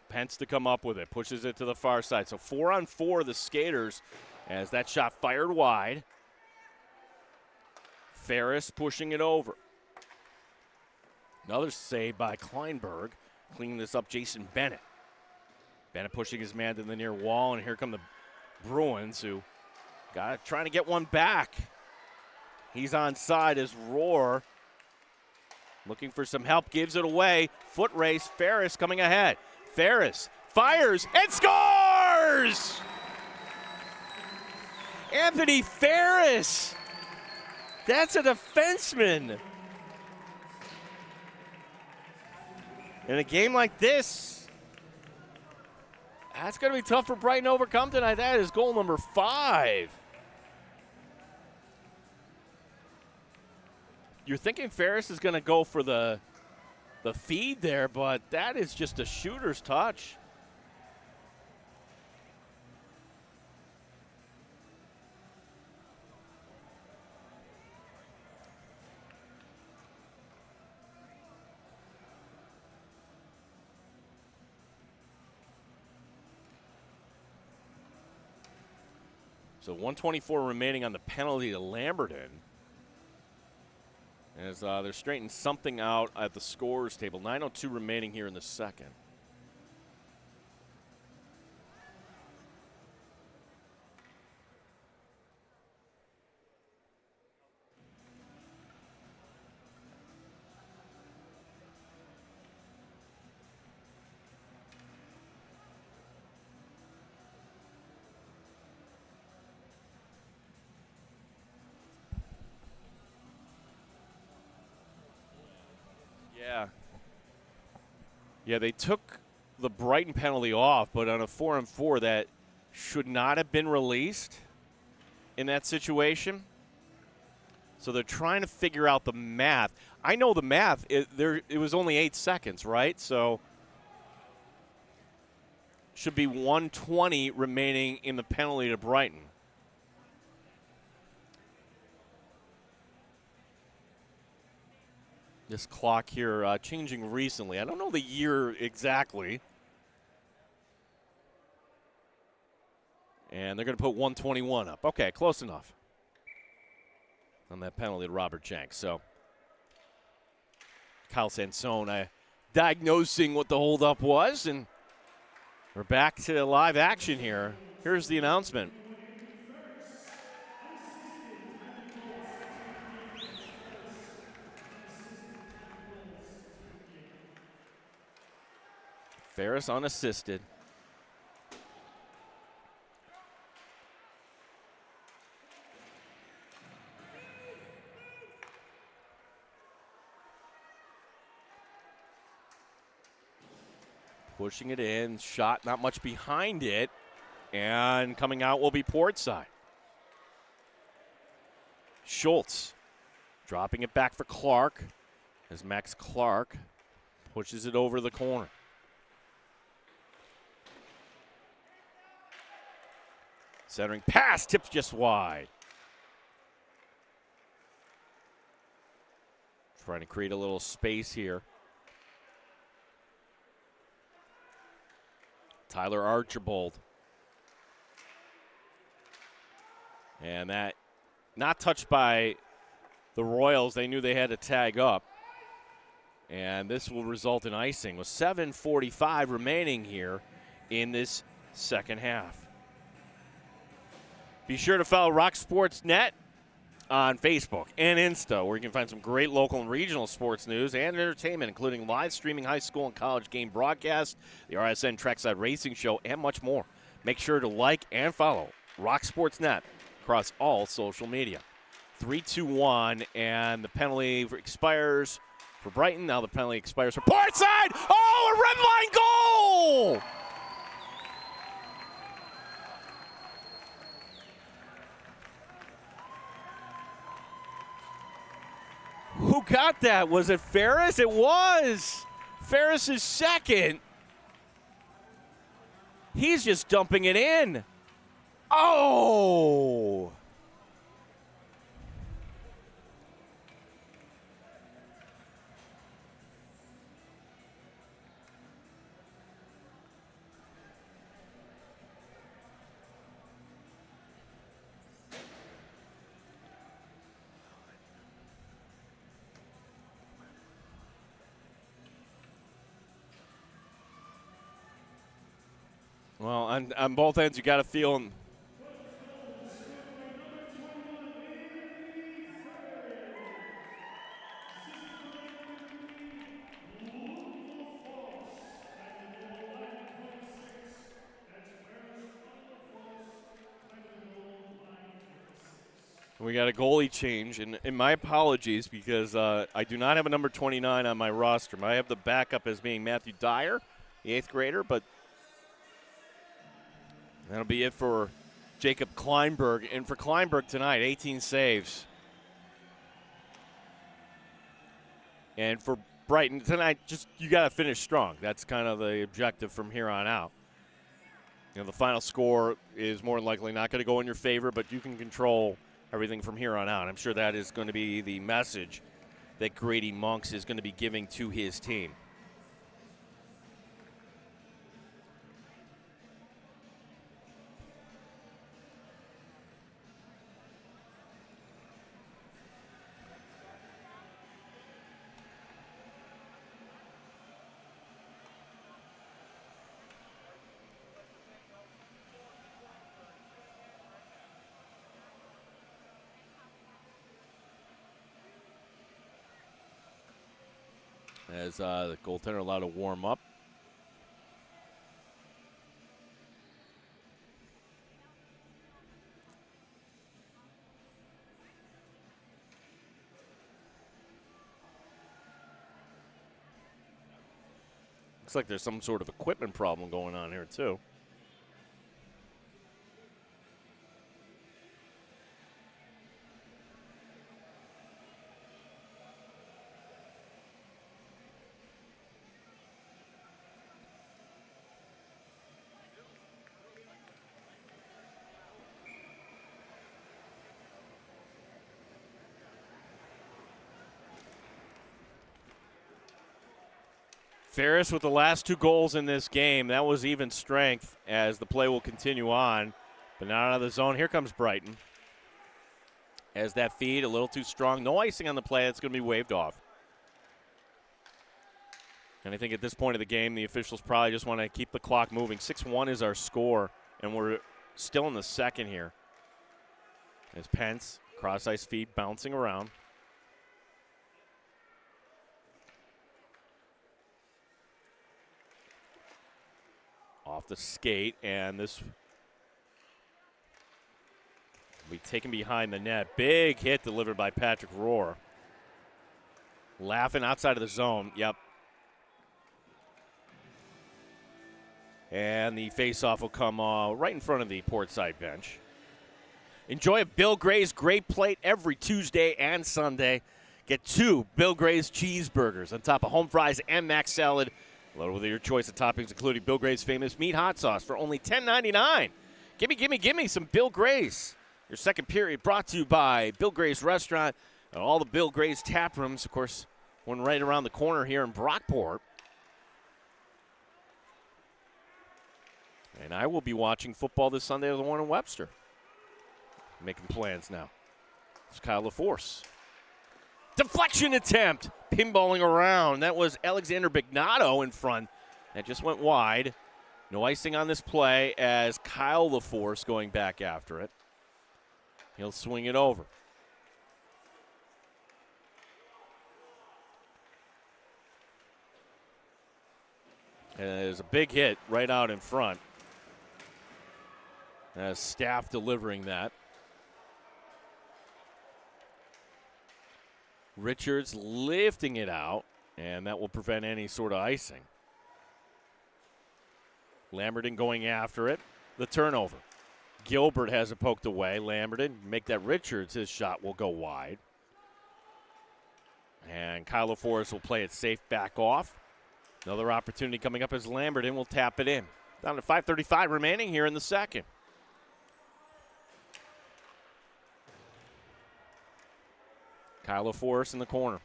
Pence to come up with it, pushes it to the far side. So 4-on-4 the Skaters as that shot fired wide. Ferris pushing it over. Another save by Kleinberg. Cleaning this up, Jason Bennett. Bennett pushing his man to the near wall, and here come the Bruins who trying to get one back. He's onside as Rohr looking for some help, gives it away. Foot race, Ferris coming ahead. Ferris fires and scores! Anthony Ferris. That's a defenseman. In a game like this, that's going to be tough for Brighton to overcome tonight. That is goal number 5. You're thinking Ferris is going to go for the feed there, but that is just a shooter's touch. So 1:24 remaining on the penalty to Lamberton. As they're straightening something out at the scores table. 9:02 remaining here in the second. Yeah, they took the Brighton penalty off, but on a 4-on-4 that should not have been released in that situation. So they're trying to figure out the math. I know the math. It was only 8 seconds, right? So should be 1:20 remaining in the penalty to Brighton. This clock here changing recently. I don't know the year exactly. And they're going to put 1:21 up. Okay, close enough on that penalty to Robert Jenks. So Kyle Sansone diagnosing what the holdup was, and we're back to live action here. Here's the announcement. Ferris unassisted. Pushing it in, shot not much behind it, and coming out will be Portside. Schultz dropping it back for Clark as Max Clark pushes it over the corner. Centering pass, tips just wide. Trying to create a little space here. Tyler Archibald. And that not touched by the Royals. They knew they had to tag up. And this will result in icing with 7:45 remaining here in this second half. Be sure to follow Rock Sports Net on Facebook and Insta, where you can find some great local and regional sports news and entertainment, including live streaming high school and college game broadcasts, the RSN Trackside Racing Show, and much more. Make sure to like and follow Rock Sports Net across all social media. 3-2-1, and the penalty expires for Brighton. Now the penalty expires for Portside. Oh, a red line goal! Who got that? Was it Ferris? It was. Ferris' second. He's just dumping it in. Oh! Well, on both ends, you got to feel him. We got a goalie change, and my apologies because I do not have a number 29 on my roster. I have the backup as being Matthew Dyer, the 8th grader, but that'll be it for Jacob Kleinberg. And for Kleinberg tonight, 18 saves. And for Brighton tonight, just you got to finish strong. That's kind of the objective from here on out. You know, the final score is more than likely not going to go in your favor, but you can control everything from here on out. I'm sure that is going to be the message that Grady Monks is going to be giving to his team. As the goaltender allowed to warm up. Looks like there's some sort of equipment problem going on here, too. Ferris with the last 2 goals in this game. That was even strength as the play will continue on. But not out of the zone. Here comes Brighton. As that feed a little too strong. No icing on the play. That's going to be waved off. And I think at this point of the game, the officials probably just want to keep the clock moving. 6-1 is our score, and we're still in the second here. As Pence, cross-ice feed bouncing around. Off the skate, and this will be taken behind the net. Big hit delivered by Patrick Rohr. Laughing outside of the zone. Yep. And the faceoff will come right in front of the Portside bench. Enjoy a Bill Gray's Great Plate every Tuesday and Sunday. Get 2 Bill Gray's cheeseburgers on top of home fries and mac salad. Loaded with your choice of toppings, including Bill Gray's famous meat hot sauce for only $10.99. Gimme some Bill Gray's. Your second period brought to you by Bill Gray's Restaurant and all the Bill Gray's tap rooms. Of course, one right around the corner here in Brockport. And I will be watching football this Sunday with the one in Webster. Making plans now. It's Kyle LaForce. Deflection attempt. Pinballing around. That was Alexander Bignato in front. That just went wide. No icing on this play as Kyle LaForce going back after it. He'll swing it over. And there's a big hit right out in front. As Staff delivering that. Richards lifting it out. And that will prevent any sort of icing. Lamberton going after it. The turnover. Gilbert has it poked away. Lamberton make that Richards. His shot will go wide. And Kyle LaForest will play it safe back off. Another opportunity coming up as Lamberton will tap it in. Down to 5:35 remaining here in the second. Kyle LaForest in the corner.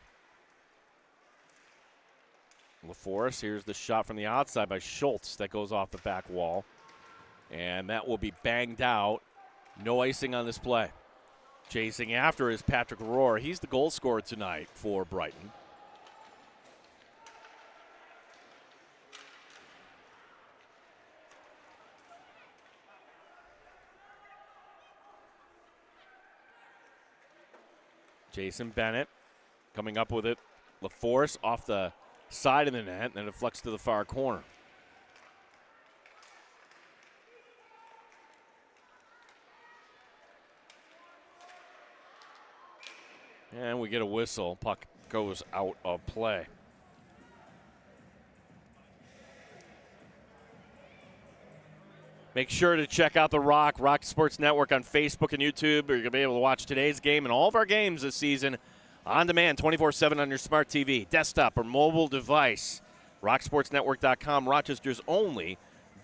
LaForest, here's the shot from the outside by Schultz that goes off the back wall. And that will be banged out. No icing on this play. Chasing after is Patrick Rohr. He's the goal scorer tonight for Brighton. Jason Bennett coming up with it. LaForce off the side of the net, and then it flicks to the far corner. And we get a whistle. Puck goes out of play. Make sure to check out the Rock Sports Network on Facebook and YouTube. You're going to be able to watch today's game and all of our games this season on demand 24/7 on your smart TV, desktop, or mobile device. RockSportsNetwork.com, Rochester's only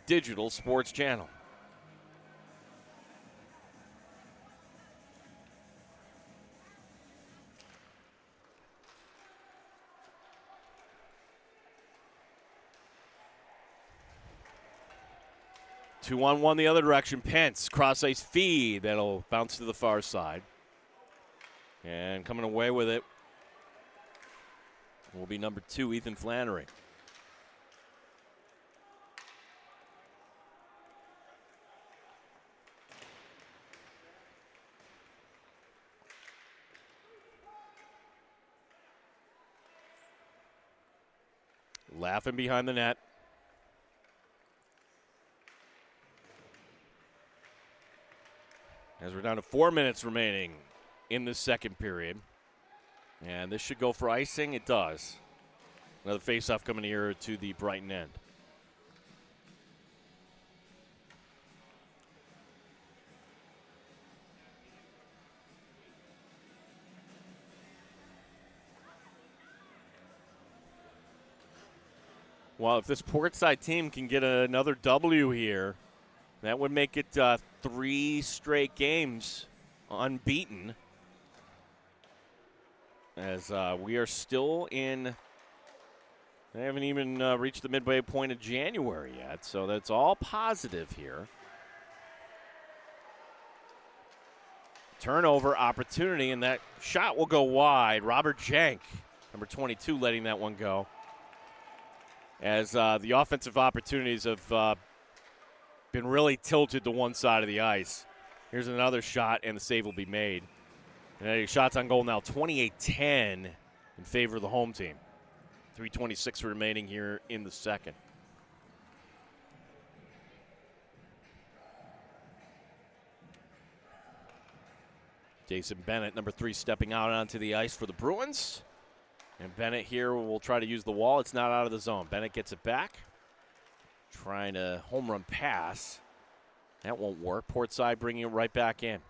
digital sports channel. Two on one the other direction. Pence, cross-ice feed. That'll bounce to the far side. And coming away with it will be number 2, Ethan Flannery. Laughing behind the net. As we're down to 4 minutes remaining in the second period. And this should go for icing. It does. Another faceoff coming here to the Brighton end. Well, if this Portside team can get another W here, that would make it 3 straight games unbeaten. As we are still in, they haven't even reached the midway point of January yet, so that's all positive here. Turnover opportunity, and that shot will go wide. Robert Jank, number 22, letting that one go. As the offensive opportunities have been really tilted to one side of the ice. Here's another shot, and the save will be made. And shots on goal now, 28-10 in favor of the home team. 3:26 remaining here in the second. Jason Bennett, number 3, stepping out onto the ice for the Bruins. And Bennett here will try to use the wall. It's not out of the zone. Bennett gets it back. Trying to home run pass. That won't work. Portside bringing it right back in.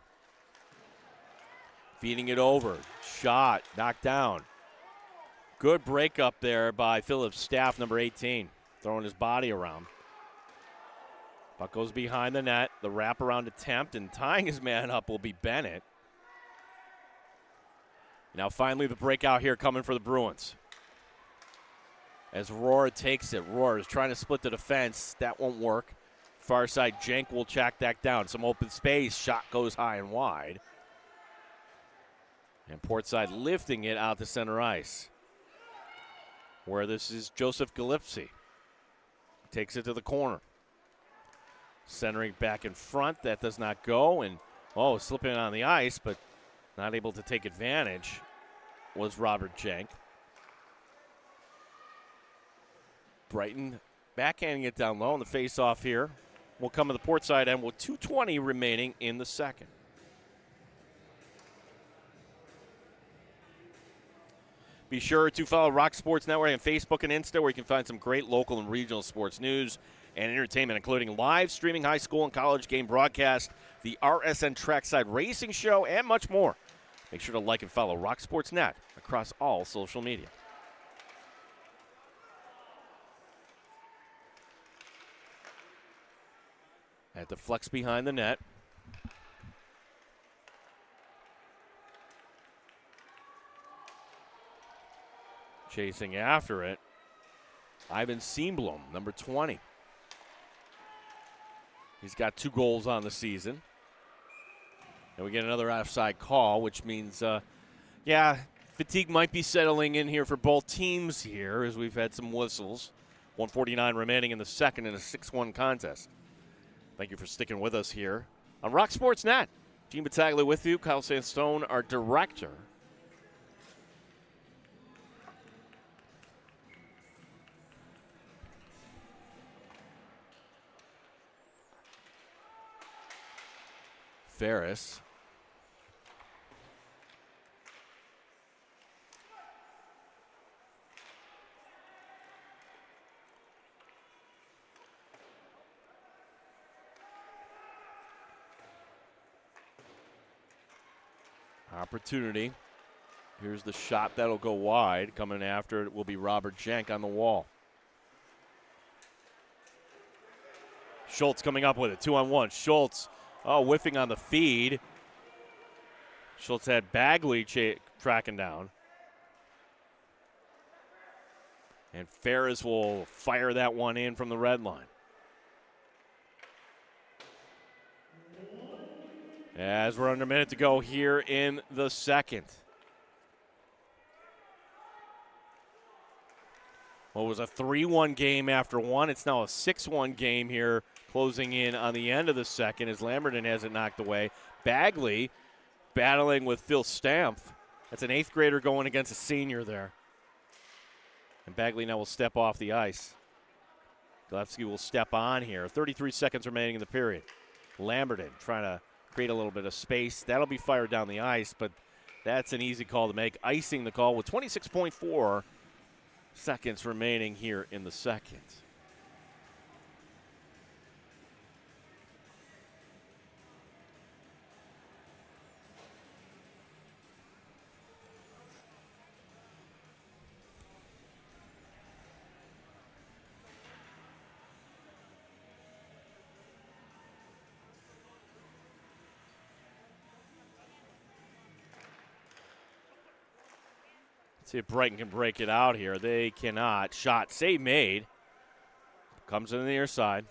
Feeding it over. Shot. Knocked down. Good break up there by Phillips' staff, number 18. Throwing his body around. Puck goes behind the net. The wraparound attempt, and tying his man up will be Bennett. Now finally the breakout here coming for the Bruins. As Rohr takes it. Rohr is trying to split the defense. That won't work. Far side, Jank will track that down. Some open space. Shot goes high and wide. And Portside lifting it out to center ice. Where this is Joseph Gillespie. Takes it to the corner. Centering back in front. That does not go. And, slipping on the ice, but not able to take advantage was Robert Jank. Brighton backhanding it down low, and the face-off here will come to the Portside end with 2:20 remaining in the second. Be sure to follow Rock Sports Network on Facebook and Insta, where you can find some great local and regional sports news and entertainment, including live streaming high school and college game broadcast, the RSN Trackside Racing Show, and much more. Make sure to like and follow Rock Sports Net across all social media. At the flex behind the net. Chasing after it, Ivan Seemblom, number 20. He's got 2 goals on the season. And we get another offside call, which means, fatigue might be settling in here for both teams here as we've had some whistles. 1:49 remaining in the second in a 6-1 contest. Thank you for sticking with us here on Rock Sports Net. Gene Battaglia with you, Kyle Sandstone, our director. Ferris. Opportunity. Here's the shot that'll go wide. Coming after it will be Robert Jenk on the wall. Schultz coming up with it. 2-on-1. Schultz. Whiffing on the feed. Schultz had Bagley tracking down. And Ferris will fire that one in from the red line. As we're under a minute to go here in the second. Well, it was a 3-1 game after one. It's now a 6-1 game here, closing in on the end of the second as Lamberton has it knocked away. Bagley battling with Phil Stamp. That's an 8th grader going against a senior there. And Bagley now will step off the ice. Gillespie will step on here. 33 seconds remaining in the period. Lamberton trying to create a little bit of space. That'll be fired down the ice, but that's an easy call to make. Icing the call with 26.4 seconds remaining here in the second. See if Brighton can break it out here. They cannot. Shot, save made. Comes in the near side.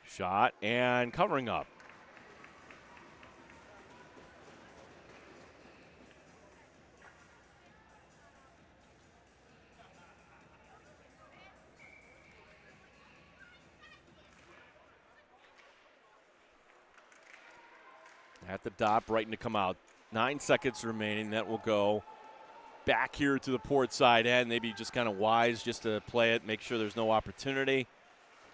Shot and covering up. At the dot, Brighton to come out. 9 seconds remaining. That will go back here to the Portside end. Maybe just kind of wise just to play it, make sure there's no opportunity.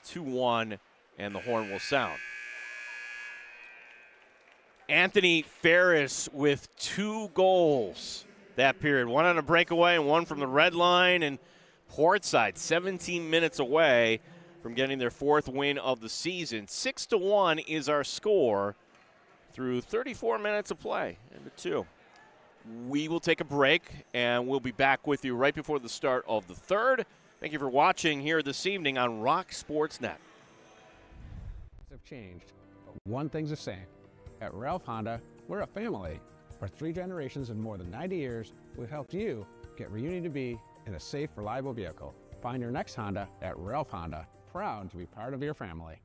2-1, and the horn will sound. Anthony Ferris with 2 goals that period. One on a breakaway and one from the red line. And Portside 17 minutes away from getting their 4th win of the season. 6-1 is our score through 34 minutes of play into 2. We will take a break, and we'll be back with you right before the start of the third. Thank you for watching here this evening on Rock Sports Net. Have changed, but one thing's the same. At Ralph Honda, we're a family. For 3 generations and more than 90 years, we've helped you get where you need to be in a safe, reliable vehicle. Find your next Honda at Ralph Honda. Proud to be part of your family.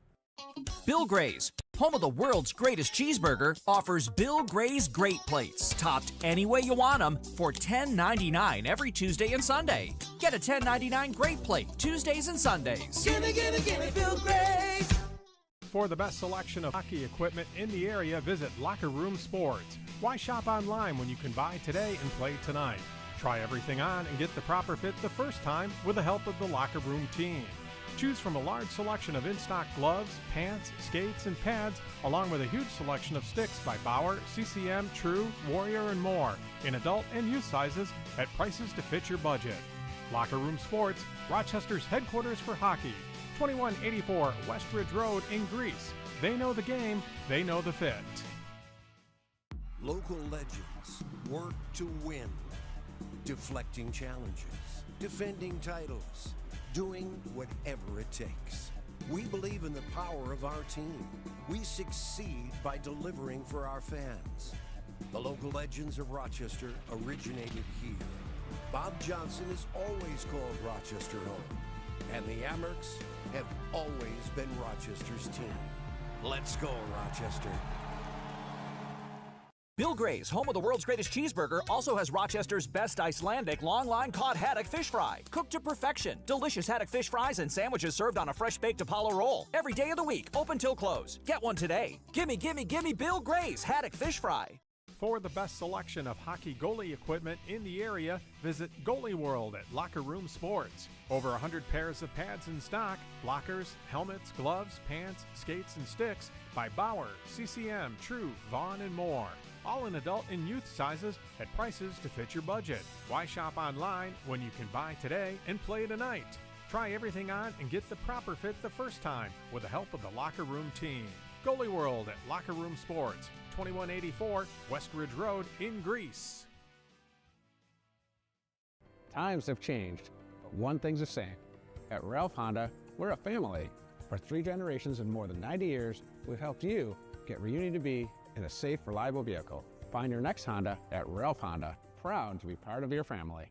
Bill Gray's, home of the world's greatest cheeseburger, offers Bill Gray's Great Plates, topped any way you want them, for $10.99 every Tuesday and Sunday. Get a $10.99 Great Plate Tuesdays and Sundays. Gimme, Bill Gray's. For the best selection of hockey equipment in the area, visit Locker Room Sports. Why shop online when you can buy today and play tonight? Try everything on and get the proper fit the first time with the help of the Locker Room team. Choose from a large selection of in-stock gloves, pants, skates, and pads, along with a huge selection of sticks by Bauer, CCM, True, Warrior, and more, in adult and youth sizes at prices to fit your budget. Locker Room Sports, Rochester's headquarters for hockey. 2184 West Ridge Road in Greece. They know the game, they know the fit. Local legends work to win. Deflecting challenges, defending titles, doing whatever it takes. We believe in the power of our team. We succeed by delivering for our fans. The local legends of Rochester originated here. Bob Johnson has always called Rochester home, and the Amerks have always been Rochester's team. Let's go, Rochester. Bill Gray's, home of the world's greatest cheeseburger, also has Rochester's best Icelandic long-line cod haddock fish fry. Cooked to perfection. Delicious haddock fish fries and sandwiches served on a fresh-baked Apollo roll. Every day of the week, open till close. Get one today. Gimme, gimme, gimme Bill Gray's haddock fish fry. For the best selection of hockey goalie equipment in the area, visit Goalie World at Locker Room Sports. Over 100 pairs of pads in stock, blockers, helmets, gloves, pants, skates, and sticks by Bauer, CCM, True, Vaughn, and more. All in adult and youth sizes at prices to fit your budget. Why shop online when you can buy today and play tonight? Try everything on and get the proper fit the first time with the help of the Locker Room team. Goalie World at Locker Room Sports, 2184 West Ridge Road in Greece. Times have changed, but one thing's the same. At Ralph Honda, we're a family. For 3 generations and more than 90 years, we've helped you get where you need to be in a safe, reliable vehicle. Find your next Honda at Ralph Honda. Proud to be part of your family.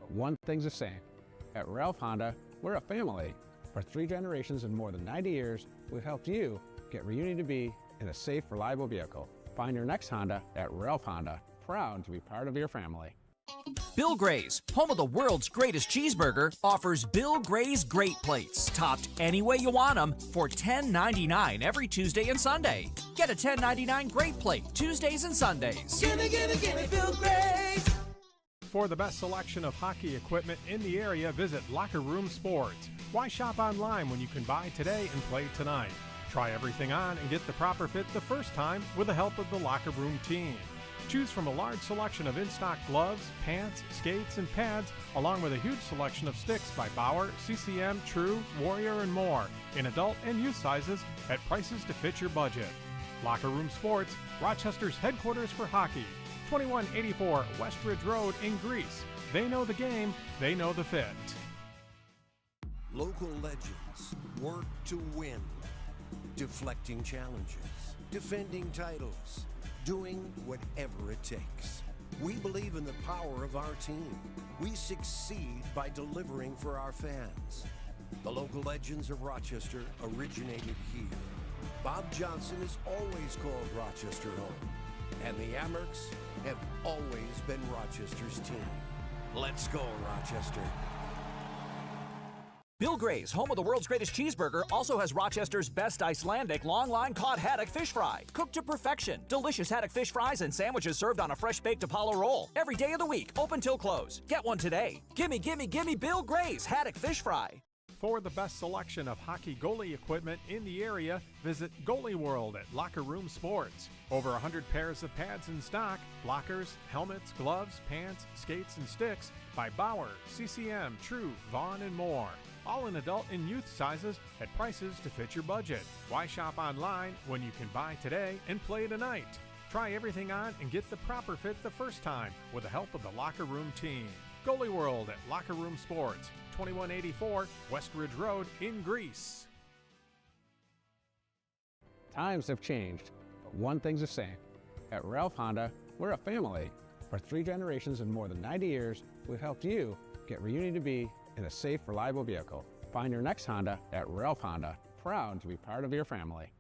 but one thing's the same. At Ralph Honda, we're a family. For 3 generations and more than 90 years, we've helped you get where you need to be in a safe, reliable vehicle. Find your next Honda at Ralph Honda. Proud to be part of your family. Bill Gray's, home of the world's greatest cheeseburger, offers Bill Gray's Great Plates, topped any way you want them, for $10.99 every Tuesday and Sunday. Get a $10.99 Great Plate Tuesdays and Sundays. Gimme, gimme, gimme Bill Gray's. For the best selection of hockey equipment in the area, visit Locker Room Sports. Why shop online when you can buy today and play tonight? Try everything on and get the proper fit the first time with the help of the Locker Room team. Choose from a large selection of in-stock gloves, pants, skates, and pads, along with a huge selection of sticks by Bauer, CCM, True, Warrior, and more, in adult and youth sizes at prices to fit your budget. Locker Room Sports, Rochester's headquarters for hockey, 2184 West Ridge Road in Greece. They know the game, they know the fit. Local legends work to win. Deflecting challenges, defending titles, doing whatever it takes. We believe in the power of our team. We succeed by delivering for our fans. The local legends of Rochester originated here. Bob Johnson has always called Rochester home, and the Amerks have always been Rochester's team. Let's go, Rochester. Bill Gray's, home of the world's greatest cheeseburger, also has Rochester's best Icelandic long-line cod haddock fish fry. Cooked to perfection. Delicious haddock fish fries and sandwiches served on a fresh-baked Apollo roll. Every day of the week, open till close. Get one today. Gimme, gimme, gimme Bill Gray's haddock fish fry. For the best selection of hockey goalie equipment in the area, visit Goalie World at Locker Room Sports. Over 100 pairs of pads in stock, blockers, helmets, gloves, pants, skates, and sticks by Bauer, CCM, True, Vaughn, and more. All in adult and youth sizes at prices to fit your budget. Why shop online when you can buy today and play tonight? Try everything on and get the proper fit the first time with the help of the Locker Room team. Goalie World at Locker Room Sports, 2184 West Ridge Road in Greece. Times have changed, but one thing's the same. At Ralph Honda, we're a family. For 3 generations and more than 90 years, we've helped you get where you need to be in a safe, reliable vehicle. Find your next Honda at Ralph Honda. Proud to be part of your family.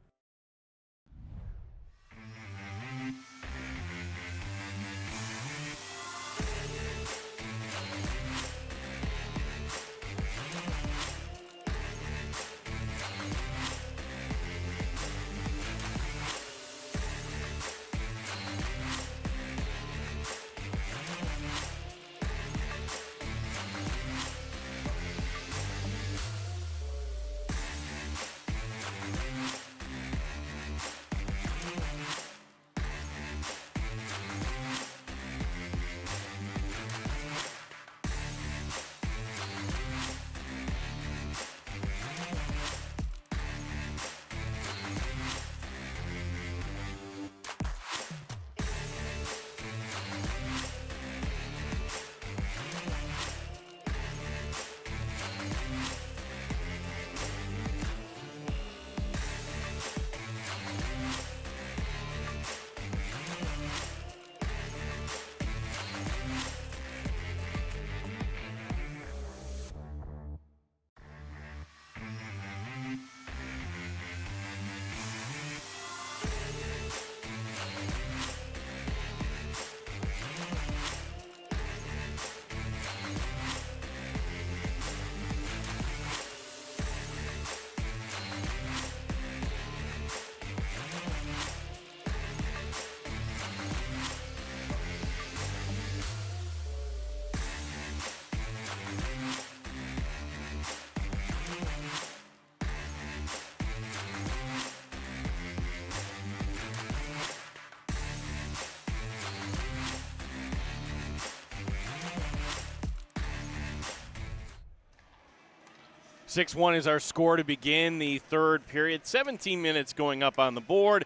(6-1) is our score to begin the third period. 17 minutes going up on the board.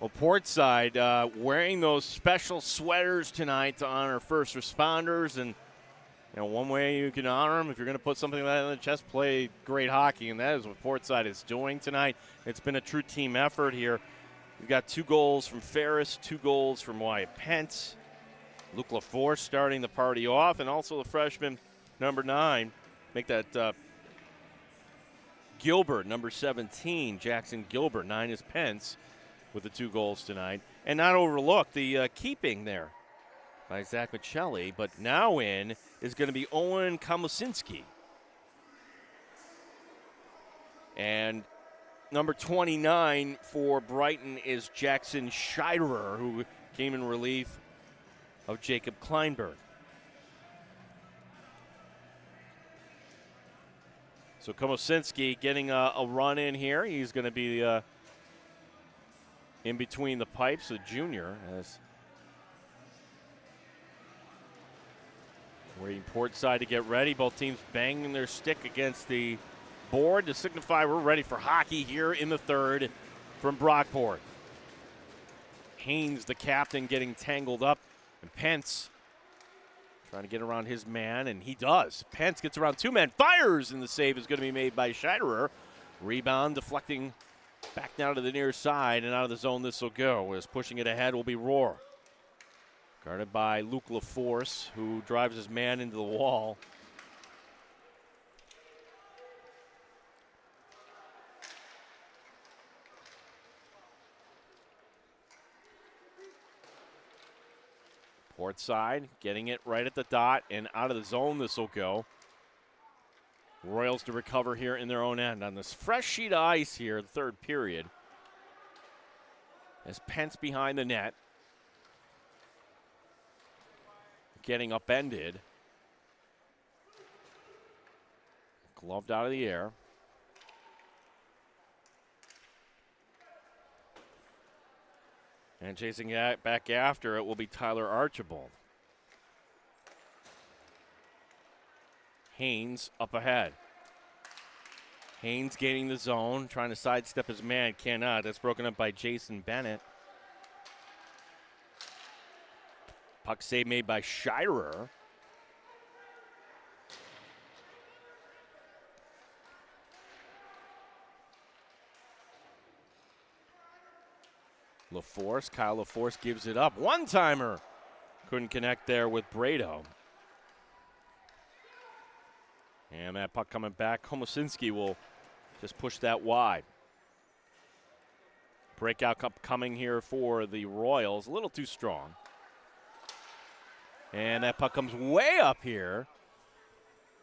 Well, Portside wearing those special sweaters tonight to honor first responders. And one way you can honor them, if you're going to put something like that on the chest, play great hockey. And that is what Portside is doing tonight. It's been a true team effort here. We've got 2 goals from Ferris, 2 goals from Wyatt Pence. Luke LaForce starting the party off, and also the freshman number 9. Make that Gilbert, number 17, Jackson Gilbert. 9 is Pence with the 2 goals tonight. And not overlook the keeping there by Zach Michelli, but now in is going to be Owen Komosinski. And number 29 for Brighton is Jackson Scheiderer, who came in relief of Jacob Kleinberg. So Komosinski getting a run in here. He's going to be in between the pipes, a junior, as waiting Portside to get ready. Both teams banging their stick against the board to signify we're ready for hockey here in the third from Brockport. Haynes, the captain, getting tangled up, and Pence trying to get around his man, and he does. Pence gets around 2 men, fires, and the save is going to be made by Scheiderer. Rebound deflecting back down to the near side, and out of the zone this will go. As pushing it ahead will be Rohr. Guarded by Luke LaForce, who drives his man into the wall. Portside getting it right at the dot, and out of the zone this will go. Royals to recover here in their own end on this fresh sheet of ice here, the third period. As Pence behind the net. Getting upended. Gloved out of the air. And chasing back after it will be Tyler Archibald. Haynes up ahead. Haynes gaining the zone, trying to sidestep his man, cannot. That's broken up by Jason Bennett. Puck save made by Scheiderer. LaForce, Kyle LaForce gives it up. One-timer. Couldn't connect there with Brado. And that puck coming back. Komosinski will just push that wide. Breakout cup coming here for the Royals. A little too strong. And that puck comes way up here.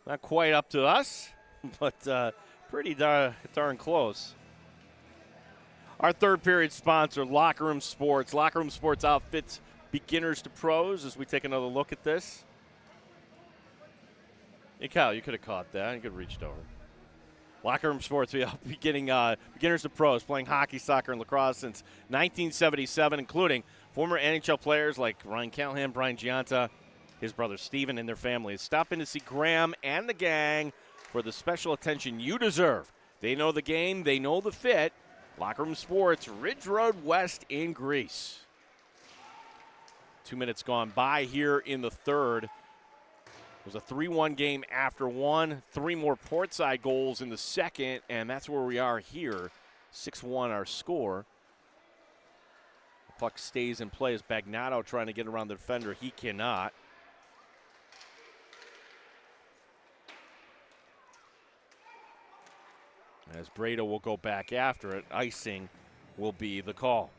Not quite up to us, but pretty darn close. Our third period sponsor, Locker Room Sports. Locker Room Sports outfits beginners to pros as we take another look at this. Hey, Kyle, you could have caught that. You could have reached over. Locker Room Sports, we are beginning beginners to pros, playing hockey, soccer, and lacrosse since 1977, including former NHL players like Ryan Callahan, Brian Giunta, his brother Steven, and their families. Stop in to see Graham and the gang for the special attention you deserve. They know the game. They know the fit. Locker Room Sports, Ridge Road West in Greece. 2 minutes gone by here in the third. It was a 3-1 game after one. 3 more Portside goals in the second, and that's where we are here. 6-1 our score. The puck stays in play as Bagnato trying to get around the defender. He cannot. As Brado will go back after it, icing will be the call.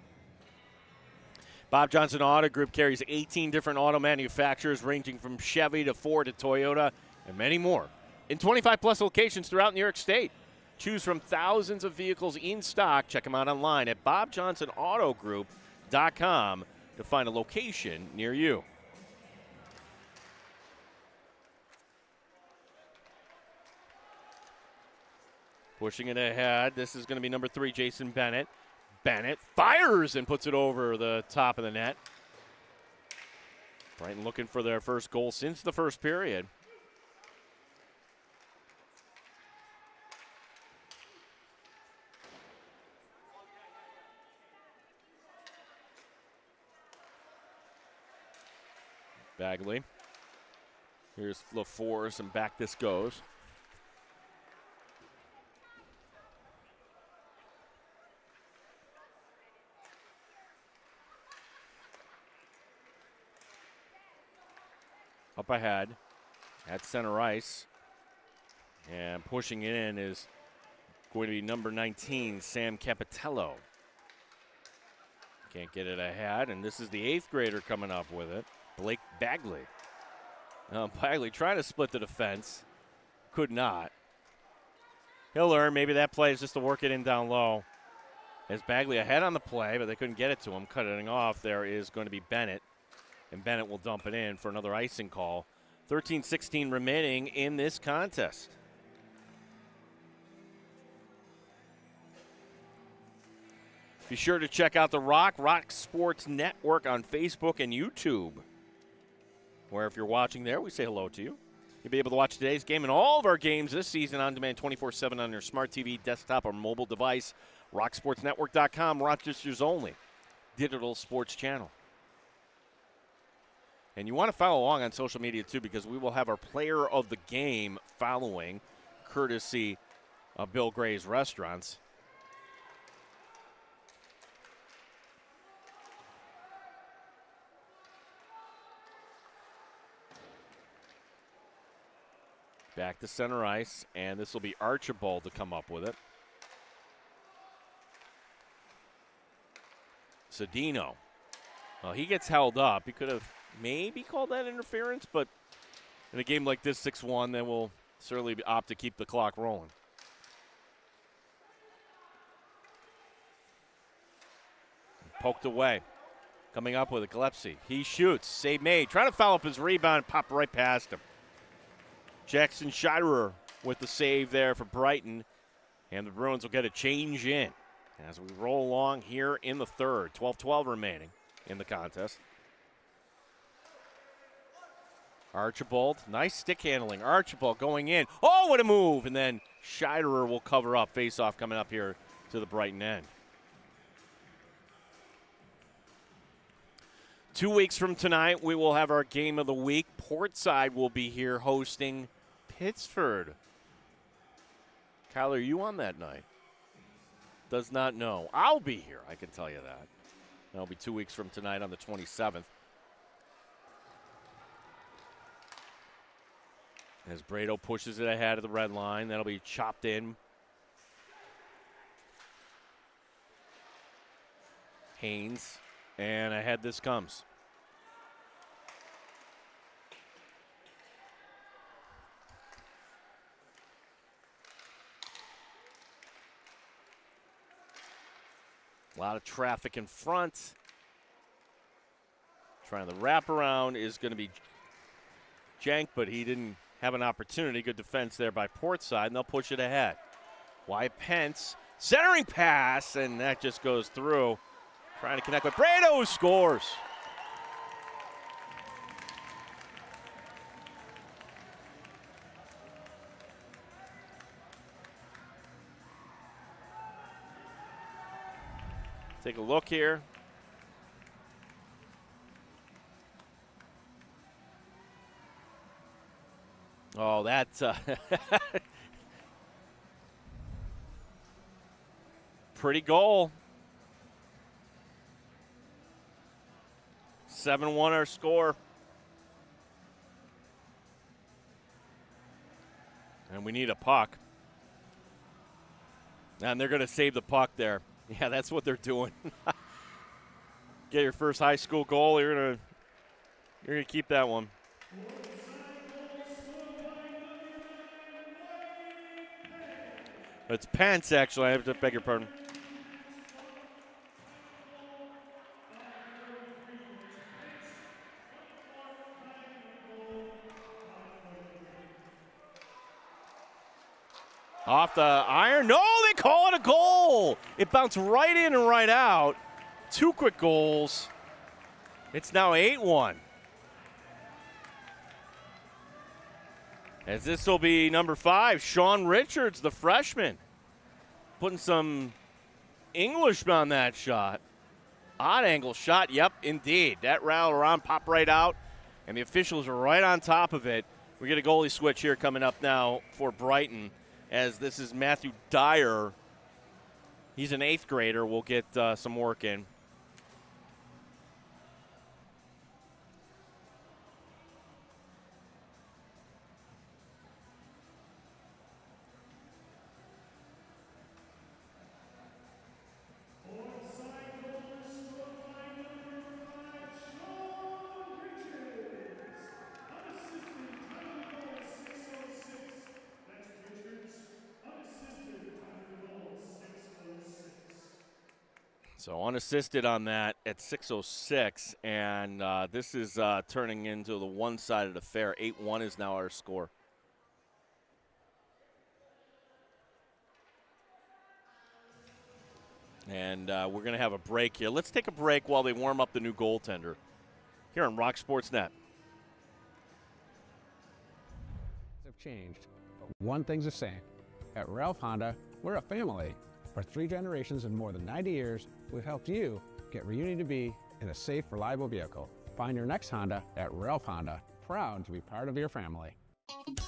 Bob Johnson Auto Group carries 18 different auto manufacturers ranging from Chevy to Ford to Toyota and many more in 25-plus locations throughout New York State. Choose from thousands of vehicles in stock. Check them out online at bobjohnsonautogroup.com to find a location near you. Pushing it ahead. This is going to be number 3, Jason Bennett. Bennett fires and puts it over the top of the net. Brighton looking for their first goal since the first period. Bagley. Here's LaForce, and back this goes. Up ahead. at center ice. And pushing it in is going to be number 19, Sam Capitello. Can't get it ahead, and this is the 8th grader coming up with it, Blake Bagley. Bagley trying to split the defense. Could not. He'll learn. Maybe that play is just to work it in down low. As Bagley ahead on the play, but they couldn't get it to him. Cutting off there is going to be Bennett, and Bennett will dump it in for another icing call. 13-16 remaining in this contest. Be sure to check out the Rock Sports Network on Facebook and YouTube, where if you're watching there, we say hello to you. You'll be able to watch today's game and all of our games this season on demand 24/7 on your smart TV, desktop, or mobile device. RockSportsNetwork.com, Rochester's only digital sports channel. And you want to follow along on social media, too, because we will have our player of the game following, courtesy of Bill Gray's Restaurants. Back to center ice, and this will be Archibald to come up with it. Cedino. Well, he gets held up. He could have maybe called that interference, but in a game like this, 6-1, then we'll certainly opt to keep the clock rolling. Poked away. Coming up with it, Gillespie. He shoots. Save made. Trying to foul up his rebound. Pop right past him. Jackson Scheiderer with the save there for Brighton. And the Bruins will get a change in as we roll along here in the third. 12-12 remaining in the contest. Archibald, nice stick handling. Archibald going in. Oh, what a move! And then Scheiderer will cover up. Face-off coming up here to the Brighton end. 2 weeks from tonight, we will have our game of the week. Portside will be here hosting Pittsford. Kyle, are you on that night? Does not know. I'll be here, I can tell you that. That'll be 2 weeks from tonight on the 27th. As Brado pushes it ahead of the red line, that'll be chopped in. Haynes, and ahead this comes. A lot of traffic in front. Trying the wraparound is going to be Jank, but he didn't have an opportunity. Good defense there by Portside, and they'll push it ahead. Wyatt Pence, centering pass, and that just goes through. Trying to connect with Brado, who scores. Take a look here. Oh, that's pretty goal. 7-1 our score. And we need a puck. And they're going to save the puck there. Yeah, that's what they're doing. Get your first high school goal. You're gonna keep that one. It's Pence, actually. I have to beg your pardon. Off the iron. No, they call it a goal. It bounced right in and right out. 2 quick goals. It's now 8-1. As this will be number 5, Sean Richards, the freshman. Putting some English on that shot. Odd angle shot, yep, indeed. That rattle around, pop right out, and the officials are right on top of it. We get a goalie switch here coming up now for Brighton, as this is Matthew Dyer. He's an 8th grader. We'll get some work in. So unassisted on that at 6:06, and this is turning into the one-sided affair. 8-1 is now our score. And we're going to have a break here. Let's take a break while they warm up the new goaltender here on Rock Sports Net. Have changed, but one thing's the same. At Ralph Honda, we're a family. For 3 generations and more than 90 years, we've helped you get where you need to be in a safe, reliable vehicle. Find your next Honda at Ralph Honda. Proud to be part of your family.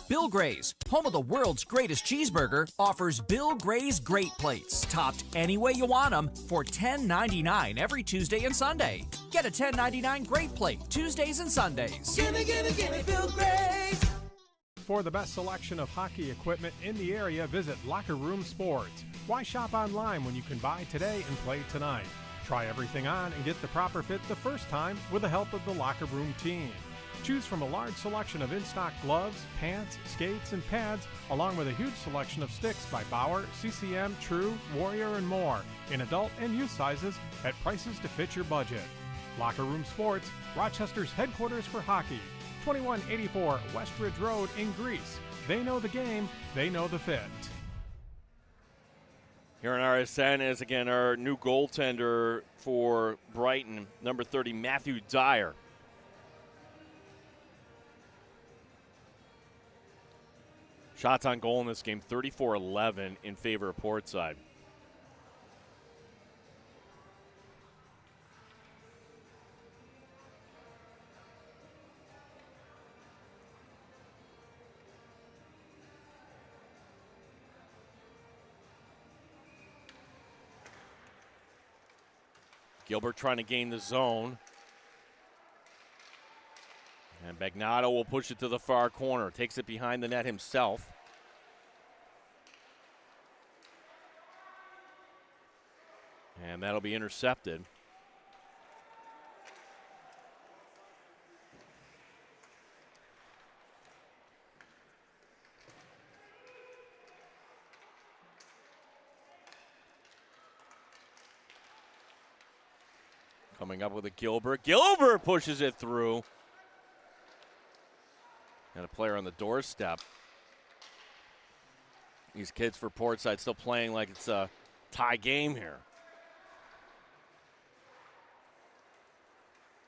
Bill Gray's, home of the world's greatest cheeseburger, offers Bill Gray's Great Plates, topped any way you want them, for $10.99 every Tuesday and Sunday. Get a $10.99 Great Plate Tuesdays and Sundays. Gimme Bill Gray's. For the best selection of hockey equipment in the area, visit Locker Room Sports. Why shop online when you can buy today and play tonight? Try everything on and get the proper fit the first time with the help of the Locker Room team. Choose from a large selection of in-stock gloves, pants, skates, and pads, along with a huge selection of sticks by Bauer, CCM, True, Warrior, and more, in adult and youth sizes at prices to fit your budget. Locker Room Sports, Rochester's headquarters for hockey, 2184 Westridge Road in Greece. They know the game, they know the fit. Here on RSN is, again, our new goaltender for Brighton, number 30, Matthew Dyer. Shots on goal in this game, 34-11 in favor of Portside. Gilbert trying to gain the zone. And Bagnato will push it to the far corner. Takes it behind the net himself. And that'll be intercepted. Coming up with a Gilbert. Gilbert pushes it through. And a player on the doorstep. These kids for Portside still playing like it's a tie game here.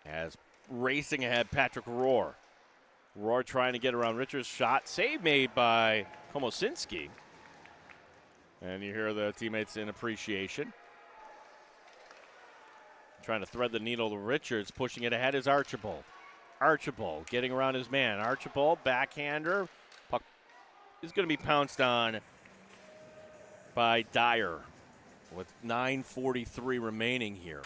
As racing ahead, Patrick Rohr. Rohr trying to get around Richards' shot. Save made by Komosinski. And you hear the teammates in appreciation. Trying to thread the needle to Richards. Pushing it ahead is Archibald. Archibald getting around his man. Archibald, backhander. Puck is going to be pounced on by Dyer with 9:43 remaining here.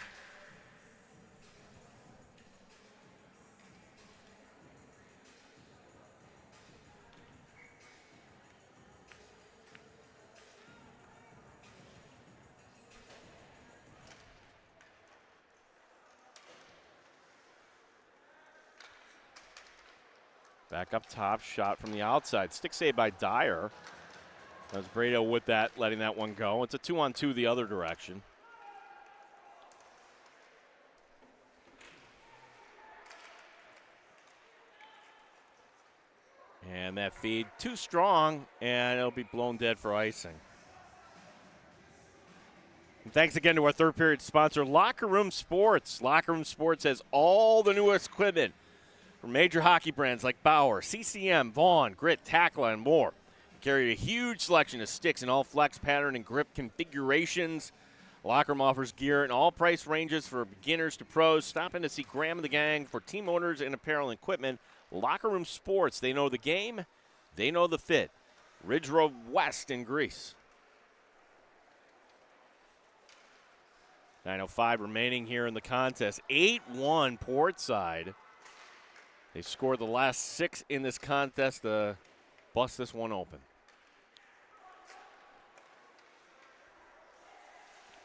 Back up top, shot from the outside. Stick save by Dyer. That was Brado with that, letting that one go. It's a 2-on-2 the other direction. And that feed too strong, and it'll be blown dead for icing. And thanks again to our third period sponsor, Locker Room Sports. Locker Room Sports has all the newest equipment from major hockey brands like Bauer, CCM, Vaughn, Grit, Tackla, and more. Carry a huge selection of sticks in all flex pattern and grip configurations. Locker Room offers gear in all price ranges for beginners to pros. Stop in to see Graham and the gang for team owners and apparel and equipment. Locker Room Sports, they know the game, they know the fit. Ridge Road West in Greece. 9:05 remaining here in the contest. 8-1 Portside. They scored the last 6 in this contest to bust this one open.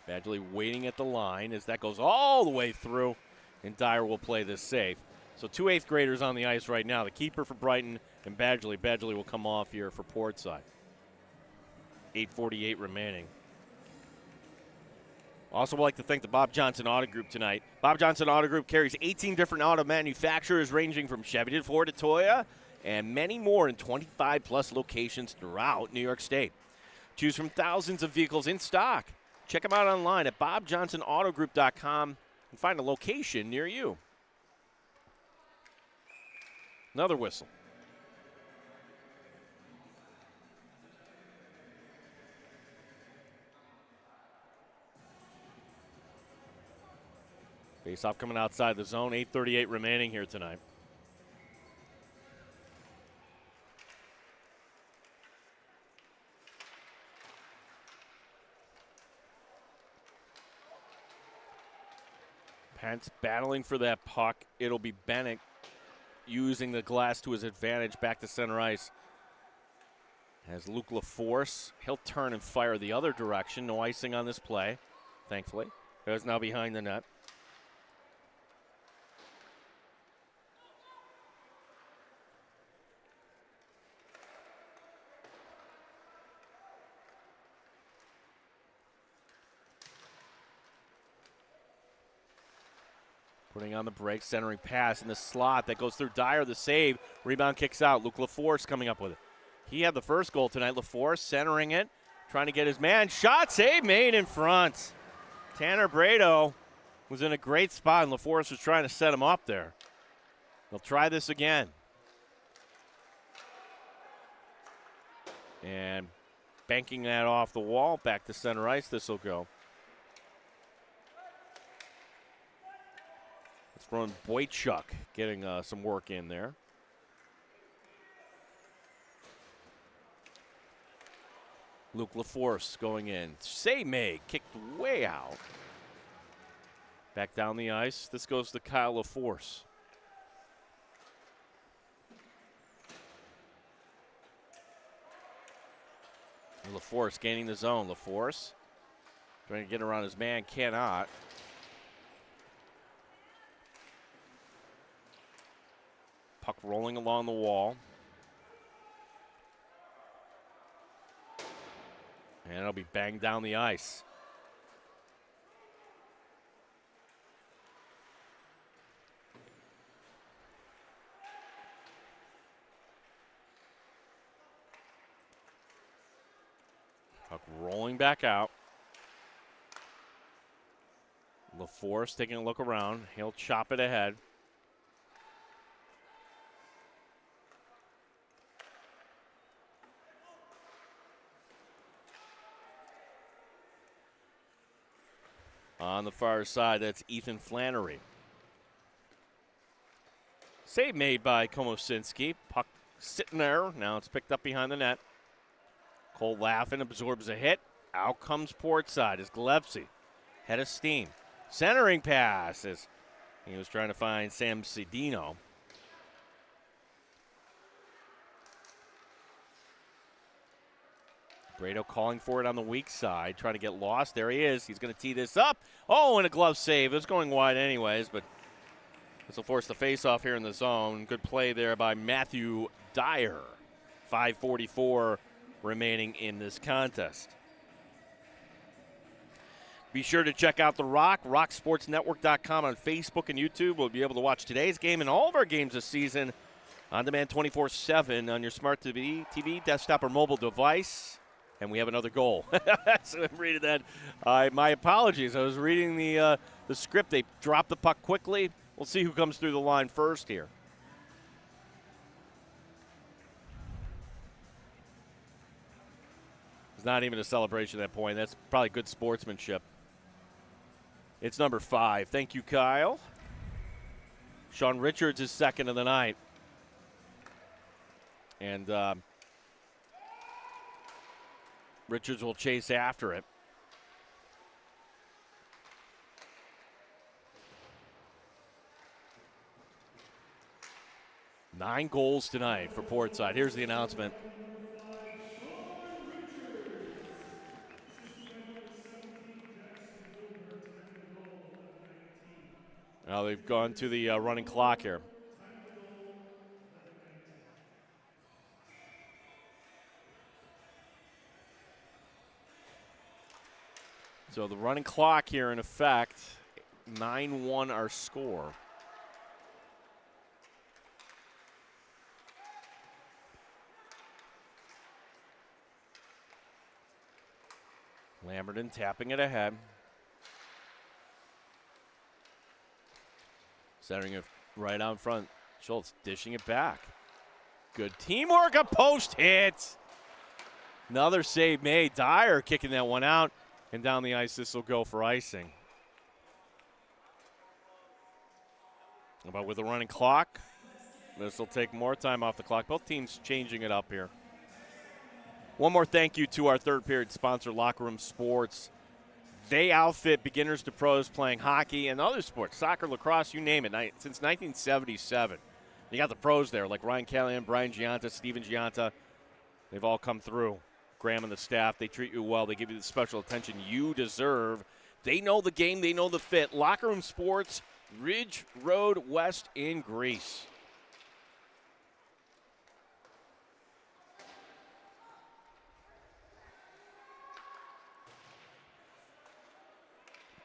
Badgley waiting at the line as that goes all the way through, and Dyer will play this safe. So 2 8th graders on the ice right now. The keeper for Brighton and Badgley. Badgley will come off here for Portside. 8:48 remaining. Also would like to thank the Bob Johnson Auto Group tonight. Bob Johnson Auto Group carries 18 different auto manufacturers ranging from Chevy to Ford to Toyota and many more in 25-plus locations throughout New York State. Choose from thousands of vehicles in stock. Check them out online at bobjohnsonautogroup.com and find a location near you. Another whistle. Face-off coming outside the zone. 8:38 remaining here tonight. Pence battling for that puck. It'll be Bennett using the glass to his advantage back to center ice. As Luke LaForce, he'll turn and fire the other direction. No icing on this play, thankfully. There's now behind the net. Putting on the break, centering pass in the slot that goes through Dyer, the save. Rebound kicks out. Luke LaForce coming up with it. He had the first goal tonight. LaForce centering it, trying to get his man. Shot, save made in front. Tanner Brado was in a great spot, and LaForce was trying to set him up there. They'll try this again. And banking that off the wall, back to center ice, this will go. Ron Boychuk getting some work in there. Luke LaForce going in. Save made, kicked way out. Back down the ice. This goes to Kyle LaForce. LaForce gaining the zone. LaForce trying to get around his man, cannot. Puck rolling along the wall. And it'll be banged down the ice. Puck rolling back out. LaForce taking a look around. He'll chop it ahead. On the far side, that's Ethan Flannery. Save made by Komosinski. Puck sitting there. Now it's picked up behind the net. Cole Laffin absorbs a hit. Out comes Portside as Gillespie. Head of steam. Centering pass as he was trying to find Sam Cedino. Brado calling for it on the weak side, trying to get lost. There he is. He's going to tee this up. Oh, and a glove save. It was going wide anyways, but this will force the face-off here in the zone. Good play there by Matthew Dyer. 5:44 remaining in this contest. Be sure to check out The Rock, rocksportsnetwork.com on Facebook and YouTube. We'll be able to watch today's game and all of our games this season on demand 24/7 on your smart TV, desktop, or mobile device. And we have another goal. So I'm reading that. My apologies. I was reading the script. They dropped the puck quickly. We'll see who comes through the line first here. It's not even a celebration at that point. That's probably good sportsmanship. It's number 5. Thank you, Kyle. Sean Richards is second of the night. And Richards will chase after it. Nine goals tonight for Portside. Here's the announcement. Now they've gone to the running clock here. So the running clock here in effect, 9-1 our score. Lamberton tapping it ahead. Centering it right out in front. Schultz dishing it back. Good teamwork, a post hit. Another save made. Dyer kicking that one out. And down the ice, this will go for icing. But with the running clock, this will take more time off the clock. Both teams changing it up here. One more thank you to our third period sponsor, Locker Room Sports. They outfit beginners to pros playing hockey and other sports, soccer, lacrosse, you name it, since 1977. You got the pros there, like Ryan Callahan, Brian Gianta, Steven Gianta. They've all come through. Graham and the staff, they treat you well. They give you the special attention you deserve. They know the game. They know the fit. Locker Room Sports, Ridge Road West in Greece.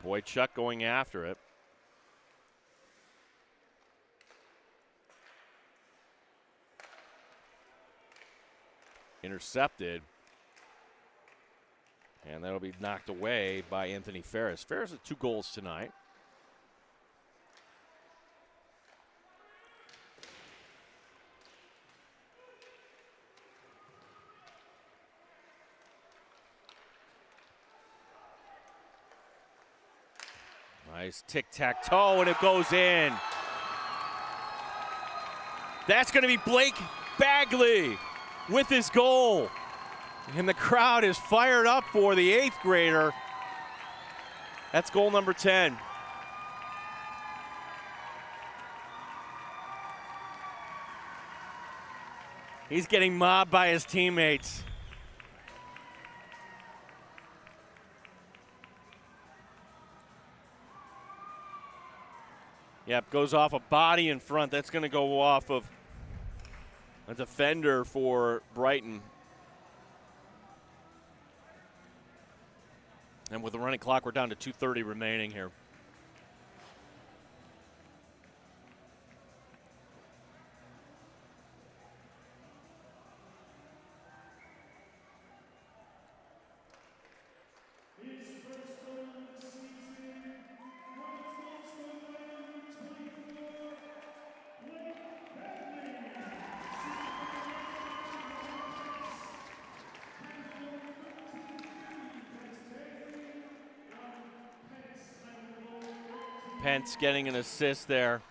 Boychuk going after it. Intercepted. And that'll be knocked away by Anthony Ferris. Ferris with 2 goals tonight. Nice tic-tac-toe, and it goes in. That's going to be Blake Bagley with his goal. And the crowd is fired up for the 8th grader. That's goal number 10. He's getting mobbed by his teammates. Yep, goes off a body in front. That's going to go off of a defender for Brighton. And with the running clock, we're down to 2:30 remaining here. Pence getting an assist there.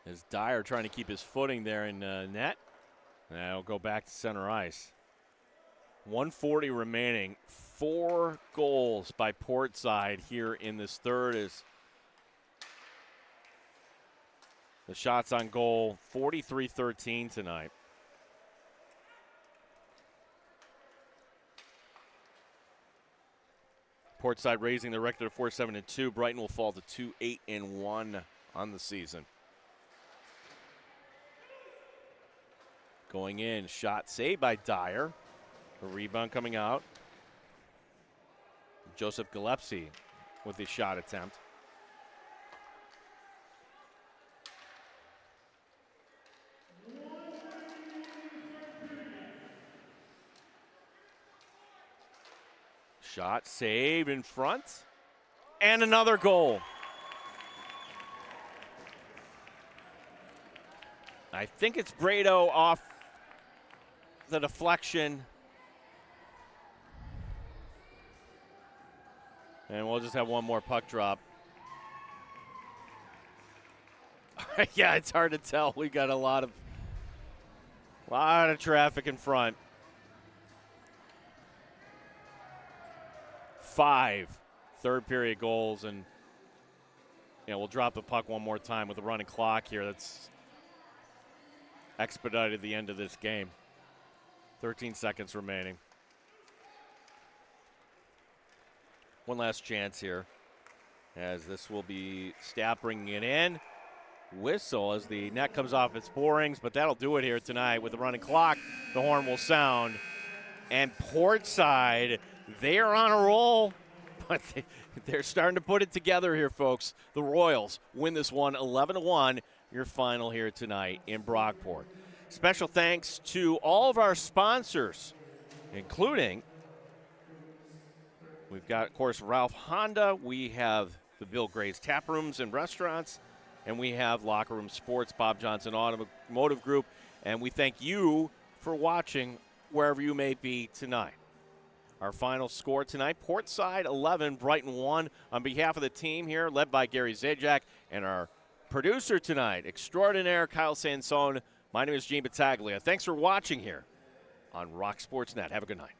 As Dyer trying to keep his footing there in net. And that'll go back to center ice. 1:40 remaining. 4 goals by Portside here in this third as the shots on goal, 43-13 tonight. Portside raising the record to 4-7-2. Brighton will fall to 2-8-1 on the season. Going in, shot saved by Dyer. A rebound coming out. Joseph Gillespie with the shot attempt. Shot save in front. And another goal. I think it's Brado off the deflection. And we'll just have one more puck drop. Yeah, it's hard to tell. We got a lot of traffic in front. 5 third-period goals, and we'll drop the puck one more time with the running clock here. That's expedited the end of this game. 13 seconds remaining. One last chance here, as this will be Stapp bringing it in. whistle as the net comes off its borings, but that'll do it here tonight with the running clock. The horn will sound. And Portside, they are on a roll, but they're starting to put it together here, folks. The Royals win this one 11-1, your final here tonight in Brockport. Special thanks to all of our sponsors, including, we've got, of course, Ralph Honda. We have the Bill Gray's Tap Rooms and Restaurants, and we have Locker Room Sports, Bob Johnson Automotive Group, and we thank you for watching wherever you may be tonight. Our final score tonight, Portside 11, Brighton 1. On behalf of the team here, led by Gary Zajac, and our producer tonight, extraordinaire Kyle Sansone, my name is Gene Battaglia. Thanks for watching here on Rock Sports Net. Have a good night.